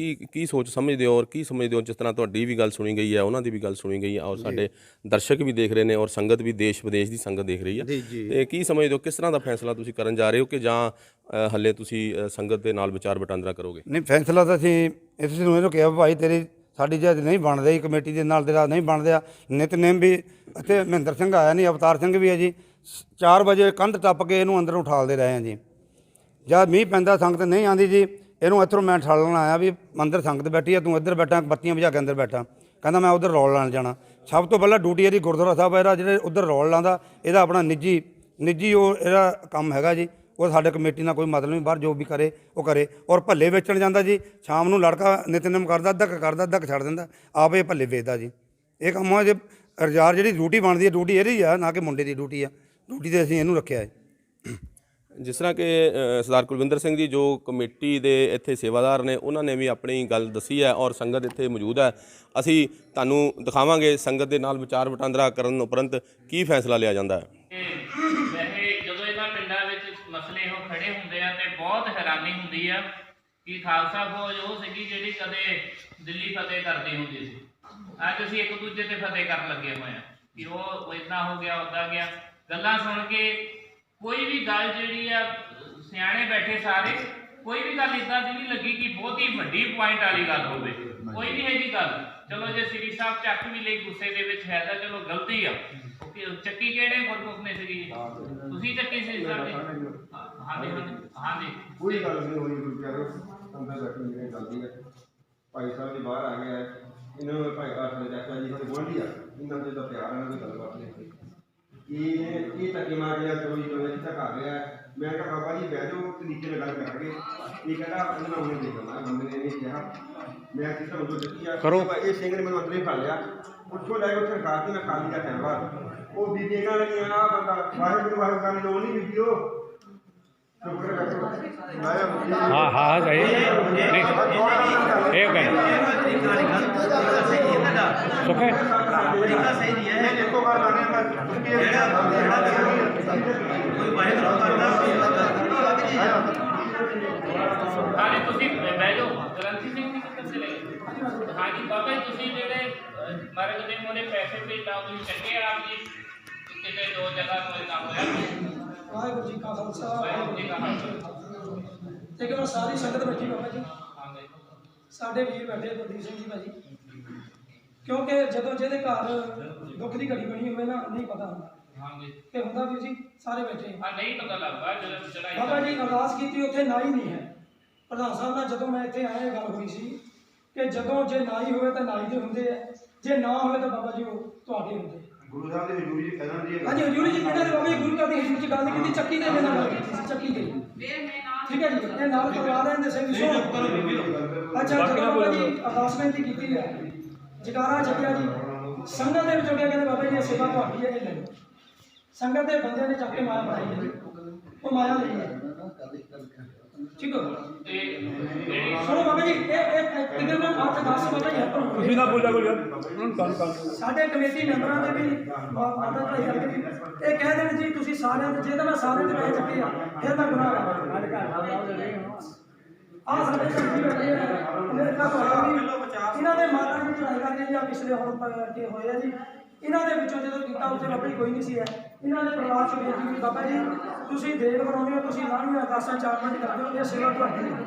ਕੀ ਸੋਚ ਸਮਝਦੇ ਹੋ ਔਰ ਕੀ ਸਮਝਦੇ ਹੋ? ਜਿਸ ਤਰ੍ਹਾਂ ਤੁਹਾਡੀ ਵੀ ਗੱਲ ਸੁਣੀ ਗਈ ਹੈ, ਉਹਨਾਂ ਦੀ ਵੀ ਗੱਲ ਸੁਣੀ ਗਈ ਹੈ, ਔਰ ਸਾਡੇ ਦਰਸ਼ਕ ਵੀ ਦੇਖ ਰਹੇ ਨੇ, ਔਰ ਸੰਗਤ ਵੀ ਦੇਸ਼ ਵਿਦੇਸ਼ ਦੀ ਸੰਗਤ ਦੇਖ ਰਹੀ ਹੈ। ਤੇ ਕੀ ਸਮਝਦੇ ਹੋ, ਕਿਸ ਤਰ੍ਹਾਂ ਦਾ ਫੈਸਲਾ ਤੁਸੀਂ ਕਰਨ ਜਾ ਰਹੇ ਹੋ, ਕਿ ਜਾਂ ਹੱਲੇ ਤੁਸੀਂ ਸੰਗਤ ਦੇ ਨਾਲ ਵਿਚਾਰ ਵਟਾਂਦਰਾ ਕਰੋਗੇ? ਨਹੀਂ, ਫੈਸਲਾ ਤਾਂ ਅਸੀਂ ਇਸ ਨੂੰ ਇਹਨੂੰ ਕਿਹਾ ਭਾਈ ਤੇਰੀ ਸਾਡੀ ਜੇ ਨਹੀਂ ਬਣ ਰਹੀ ਕਮੇਟੀ ਦੇ ਨਾਲ ਤੇਰਾ ਨਹੀਂ ਬਣ ਰਿਹਾ। ਨਿਤਨੇਮ ਵੀ ਇੱਥੇ ਮਹਿੰਦਰ ਸਿੰਘ ਆਇਆ ਨਹੀਂ, ਅਵਤਾਰ ਸਿੰਘ ਵੀ ਹੈ ਜੀ। 4 ਵਜੇ ਕੰਧ ਟੱਪ ਕੇ ਇਹਨੂੰ ਅੰਦਰੋਂ ਉਠਾਲਦੇ ਰਹੇ ਹਾਂ ਜੀ। ਜਦ ਮੀਂਹ ਪੈਂਦਾ ਸੰਗਤ ਨਹੀਂ ਆਉਂਦੀ ਜੀ, ਇਹਨੂੰ ਇੱਥੋਂ ਮੈਂ ਠਾਲਣ ਆਇਆ ਵੀ ਅੰਦਰ ਸੰਗਤ ਬੈਠੀ ਆ, ਤੂੰ ਇੱਧਰ ਬੈਠਾ, ਬੱਤੀਆਂ ਬੁਝਾ ਕੇ ਅੰਦਰ ਬੈਠਾ। ਕਹਿੰਦਾ ਮੈਂ ਉੱਧਰ ਰੌਲ ਲਾਉਣ ਜਾਣਾ। ਸਭ ਤੋਂ ਪਹਿਲਾਂ ਡਿਊਟੀ ਇਹਦੀ ਗੁਰਦੁਆਰਾ ਸਾਹਿਬ ਇਹਦਾ ਜਿਹੜੇ ਉੱਧਰ ਰੌਲ ਲਾਉਂਦਾ, ਇਹਦਾ ਆਪਣਾ ਨਿੱਜੀ ਉਹ ਇਹਦਾ ਕੰਮ ਹੈਗਾ ਜੀ। ਉਹ ਸਾਡੇ ਕਮੇਟੀ ਨਾਲ ਕੋਈ ਮਤਲਬ ਨਹੀਂ, ਬਾਹਰ ਜੋ ਵੀ ਕਰੇ ਉਹ ਕਰੇ। ਔਰ ਭੱਲੇ ਵੇਚਣ ਜਾਂਦਾ ਜੀ, ਸ਼ਾਮ ਨੂੰ ਲੜਕਾ ਨਿਤਨੇਮ ਕਰਦਾ, ਅੱਧਾ ਕੁ ਛੱਡ ਦਿੰਦਾ, ਆਪ ਇਹ ਭੱਲੇ ਵੇਚਦਾ ਜੀ। ਇਹ ਕੰਮ ਆ ਜੇ ਰੁਜ਼ਗਾਰ ਜਿਹੜੀ ਡਿਊਟੀ ਬਣਦੀ ਹੈ, ਡਿਊਟੀ ਇਹਦੀ ਆ, ਨਾ ਕਿ ਮੁੰਡੇ ਦੀ ਡਿਊਟੀ ਆ। ਡਿਊਟੀ 'ਤੇ ਅਸੀਂ ਇਹਨੂੰ ਰੱਖਿਆ ਹੈ। ਜਿਸ ਤਰ੍ਹਾਂ ਕਿ ਸਰਦਾਰ ਕੁਲਵਿੰਦਰ ਸਿੰਘ ਜੀ ਜੋ ਕਮੇਟੀ ਦੇ ਇੱਥੇ ਸੇਵਾਦਾਰ ਨੇ, ਉਹਨਾਂ ਨੇ ਵੀ ਆਪਣੀ ਗੱਲ ਦੱਸੀ ਹੈ ਔਰ ਸੰਗਤ ਇੱਥੇ ਮੌਜੂਦ ਹੈ। ਅਸੀਂ ਤੁਹਾਨੂੰ ਦਿਖਾਵਾਂਗੇ ਸੰਗਤ ਦੇ ਨਾਲ ਵਿਚਾਰ ਵਟਾਂਦਰਾ ਕਰਨ ਉਪਰੰਤ ਕੀ ਫੈਸਲਾ ਲਿਆ ਜਾਂਦਾ ਹੈ। ਵੈਸੇ ਜਦੋਂ ਇਹਨਾਂ ਪਿੰਡਾਂ ਵਿੱਚ ਮਸਲੇ ਉਹ ਖੜੇ ਹੁੰਦੇ ਆ ਤੇ ਬਹੁਤ ਹੈਰਾਨੀ ਹੁੰਦੀ ਆ ਕਿ ਖਾਲਸਾ ਫੌਜ ਉਹ ਸੀਗੀ ਜਿਹੜੀ ਕਦੇ ਦਿੱਲੀ ਫਤਿਹ ਕਰਦੀ ਹੁੰਦੀ ਸੀ। ਅੱਜ ਅਸੀਂ ਇੱਕ ਦੂਜੇ ਤੇ ਫਤਿਹ ਕਰਨ ਲੱਗੇ ਹੋਏ ਆ ਕਿ ਉਹ ਇੱਦਾਂ ਹੋ ਗਿਆ, ਉੱਦਾਂ ਗਿਆ। ਗੱਲਾਂ ਸੁਣ ਕੇ ਕੋਈ ਵੀ ਗੱਲ ਜਿਹੜੀ ਆ, ਸਿਆਣੇ ਬੈਠੇ ਸਾਰੇ, ਕੋਈ ਵੀ ਗੱਲ ਇੱਦਾਂ ਦੀ ਨਹੀਂ ਲੱਗੀ ਕਿ ਬਹੁਤੀ ਵੱਡੀ ਪੁਆਇੰਟ ਵਾਲੀ ਗੱਲ ਹੋਵੇ। ਕੋਈ ਨਹੀਂ ਹੈਗੀ ਗੱਲ। ਚਲੋ ਜੇ ਸ੍ਰੀ ਸਾਹਿਬ ਚੱਕ ਵੀ ਲਈ ਗੁੱਸੇ ਦੇ ਵਿੱਚ ਹੈ ਤਾਂ ਚਲੋ ਗਲਤੀ ਆ। ਚੱਕੀ ਕਿਹੜੇ ਗੁਰਮੁਖ ਨੇ ਸੀਗੀ? ਤੁਸੀਂ ਚੱਕੀ ਸੀ ਸਰ ਜੀ? ਹਾਂਜੀ। ਕੋਈ ਗੱਲ ਨਹੀਂ ਹੋਈ, ਗੁਰਪਿਆਰੋ ਅੰਦਰ ਬੈਠੇ ਜਿਹੜੇ ਗਲਤੀ ਹੈ। ਭਾਈ ਸਾਹਿਬ ਜੀ ਬਾਹਰ ਆ ਗਏ ਆ, ਇਹਨਾਂ ਨੂੰ ਭਾਈ ਕਾਠ ਦੇ ਚਾਚਾ ਜੀ ਸਾਡੇ ਗੁਆਂਢੀ ਆ, ਇਹਨਾਂ ਦੇ ਤਾਂ ਪਿਆਰ ਨਾਲ ਕੋਈ ਗੱਲਬਾਤ ਨਹੀਂ ਹੋਈ। ਇਹ ਧੱਕੇ ਮਾਰ ਗਿਆ, ਚੋਰੀ ਇੱਥੇ ਕਰ ਰਿਹਾ। ਮੈਂ ਕਿਹਾ ਬਾਬਾ ਜੀ ਬਹਿ ਜਾਓ, ਤਰੀਕੇ ਨਾਲ ਗੱਲ ਕਰਾਂਗੇ। ਇਹ ਕਹਿੰਦਾ ਉਹਨਾਂ ਉਹਨੇ ਦੇਖ ਲੈਣਾ, ਬੰਦੇ ਨੇ ਇਹ ਕਿਹਾ। ਮੈਂ ਕਿਹਾ ਉਦੋਂ ਦਿੱਤੀ ਆ ਕਰੋ। ਇਹ ਸਿੰਘ ਨੇ ਮੈਨੂੰ ਅੰਦਰ ਹੀ ਖਾ ਲਿਆ, ਉੱਥੋਂ ਲੈ ਕੇ ਉੱਥੇ ਖਾ ਕੇ ਮੈਂ ਖਾਲੀ ਦਾ ਟਾਈਮ ਬਾਅਦ ਉਹ ਬੀਬੀਆਂ ਕਹਿਣ ਲੱਗੀਆਂ ਆਹ ਬੰਦਾ ਵਾਹਿਗੁਰੂ ਵਾਹਿਗੁਰੂ ਕਰਨ ਦੀ ਲੋੜ ਨਹੀਂ ਬੀਬੀਓ। ਹਾਂ ਸਹੀ ਇਹ ਗੱਲ ਸੁਖੇ ਹਾਂਜੀ ਤੁਸੀਂ ਬਹਿ ਜਾਓ। ਗ੍ਰੰਥੀ ਸਿੰਘ ਜੀ ਕਿੱਥੇ ਚਲੇ ਗਏ? ਹਾਂਜੀ ਬਾਬਾ ਜੀ ਤੁਸੀਂ ਜਿਹੜੇ ਮਰਗ ਦੇ ਮੋਨੇ ਪੈਸੇ ਭੇਜਾ ਤੁਸੀਂ ਚੱਕੇ ਆਪ ਜੀ ਕਿਤੇ 2 ਜਗ੍ਹਾ ਤੋਂ ਕੰਮ ਹੋਇਆ। ਵਾਹਿਗੁਰੂ ਜੀ ਕਾ ਖਾਲਸਾ ਵਾਹਿਗੁਰੂ ਜੀ ਕਾ ਖਾਲਸਾ। ਤੇ ਕਿ ਸਾਰੀ ਸੰਗਤ ਬੈਠੀ ਬਾਬਾ ਜੀ, ਹਾਂਜੀ ਸਾਡੇ ਵੀਰ ਬੈਠੇ ਗੁਰਦੀਪ ਸਿੰਘ ਜੀ ਭਾਜੀ। ਕਿਉਂਕਿ ਜਦੋਂ ਜਿਹਦੇ ਘਰ ਦੁੱਖ ਦੀ ਘੜੀ ਬਣੀ ਹੋਵੇ ਨਾ, ਨਹੀਂ ਪਤਾ ਹੁੰਦਾ। ਹਾਂਜੀ ਤੇ ਹੁੰਦਾ ਵੀ ਜੀ ਸਾਰੇ ਬੈਠੇ ਆ ਨਹੀਂ ਪਤਾ ਲੱਗਦਾ ਜਦੋਂ ਚੜਾਈ। ਬਾਬਾ ਜੀ ਅਰਦਾਸ ਕੀਤੀ, ਉੱਥੇ ਨਾਈ ਨਹੀਂ ਹੈ। ਪ੍ਰਧਾਨ ਸਾਹਿਬ ਨਾਲ ਜਦੋਂ ਮੈਂ ਇੱਥੇ ਆਇਆ, ਗੱਲ ਹੋਈ ਸੀ ਕਿ ਜਦੋਂ ਜੇ ਨਾਈ ਹੋਵੇ ਤਾਂ ਨਾਈ ਦੇ ਹੁੰਦੇ ਆ, ਜੇ ਨਾ ਹੋਵੇ ਤਾਂ ਬਾਬਾ ਜੀ ਉਹ ਤੁਹਾਡੇ ਹੁੰਦੇ। ਗੁਰੂ ਸਾਹਿਬ ਦੀ ਹਜ਼ੂਰੀ ਚ ਕਹਿਣਾ ਜੀ। ਹਾਂਜੀ ਹਜ਼ੂਰੀ ਜੀ ਕਹਿੰਦੇ ਬਾਬਾ ਜੀ, ਗੁਰੂ ਘਰ ਦੀ ਹਜ਼ੂਰੀ ਚ ਗੱਲ ਨਹੀਂ ਕੀਤੀ, ਚੱਕੀ ਦੇ ਨਾਲ ਗੱਲ ਕੀਤੀ ਸੀ, ਚੱਕੀ ਦੇ। ਠੀਕ ਹੈ ਜੀ, ਇਹ ਨਾਲ ਕਰਵਾ ਰਹੇ ਨੇ ਸਿੰਘ ਜੀ। ਅੱਛਾ ਜਦੋਂ ਬਾਬਾ ਜੀ ਅਰਦਾਸ ਬੇਨਤੀ ਕੀਤੀ ਹੈ, ਜਗਾਰਾ ਚੱਕਿਆ ਜੀ, ਸੰਗਤ ਦੇ ਵਿੱਚੋਂ ਕਹਿੰਦੇ ਬਾਬਾ ਜੀ ਇਹ ਸੇਵਾ ਤੁਹਾਡੀ ਹੈ, ਇਹ ਲੈ ਲਓ। ਸੰਗਤ ਦੇ ਬੰਦਿਆਂ ਨੇ ਚੱਕ ਕੇ ਮਾਇਆ ਬਣਾਈ ਹੈ, ਉਹ ਮਾਇਆ ਲਈ ਹੈ। ਠੀਕ ਹੋ ਸੁਣੋ ਬਾਬਾ ਜੀ, ਇਹ ਤਕਰੀਬਨ 8-10 ਬਾਬਾ ਜੀ ਹੈਪਨ ਹੋਏ। ਤੁਸੀਂ ਨਾ ਬੋਲਿਆ ਕੋਈ ਯਾਰ। ਸਾਡੇ ਕਮੇਟੀ ਮੈਂਬਰਾਂ ਦੇ ਵੀ ਮਾਤਾ ਭਾਈ ਕਰਕੇ ਵੀ ਇਹ ਕਹਿ ਦੇਣ ਜੀ ਤੁਸੀਂ ਸਾਰਿਆਂ ਦੇ, ਜੇ ਤਾਂ ਮੈਂ ਸਾਰਿਆਂ ਦੇ ਪੈਸੇ ਚੱਕੇ ਆ ਫਿਰ ਮੈਂ ਗੁਨਾਹ ਕਰਾਂਗਾ। ਆਹ ਸਾਡੇ ਸੰਗੀ ਬੈਠੇ ਆ, ਮੇਰੇ ਘਰ ਵਾਲੇ ਵੀ ਇਹਨਾਂ ਦੇ ਮਾਤਾ ਜੀ ਚੜਾਈ ਕਰਕੇ ਜਾਂ ਪਿਛਲੇ ਹੁਣ ਕੇ ਹੋਏ ਆ ਜੀ। ਇਹਨਾਂ ਦੇ ਵਿੱਚੋਂ ਜਦੋਂ ਕੀਤਾ ਉੱਥੇ ਬਾਬਾ ਜੀ ਕੋਈ ਨਹੀਂ ਸੀ ਹੈ। ਇਹਨਾਂ ਦੇ ਪਰਿਵਾਰ ਚ ਬੇਨਤੀ ਕੀਤੀ, ਬਾਬਾ ਜੀ ਤੁਸੀਂ ਦੇਗ ਬਣਾਉਂਦੇ ਹੋ, ਤੁਸੀਂ ਲਾਉਣੀਆਂ ਅਰਦਾਸਾਂ 4-5 ਕਰਦੇ ਹੋ, ਇਹ ਸੇਵਾ ਤੁਹਾਡੀ ਹੈ।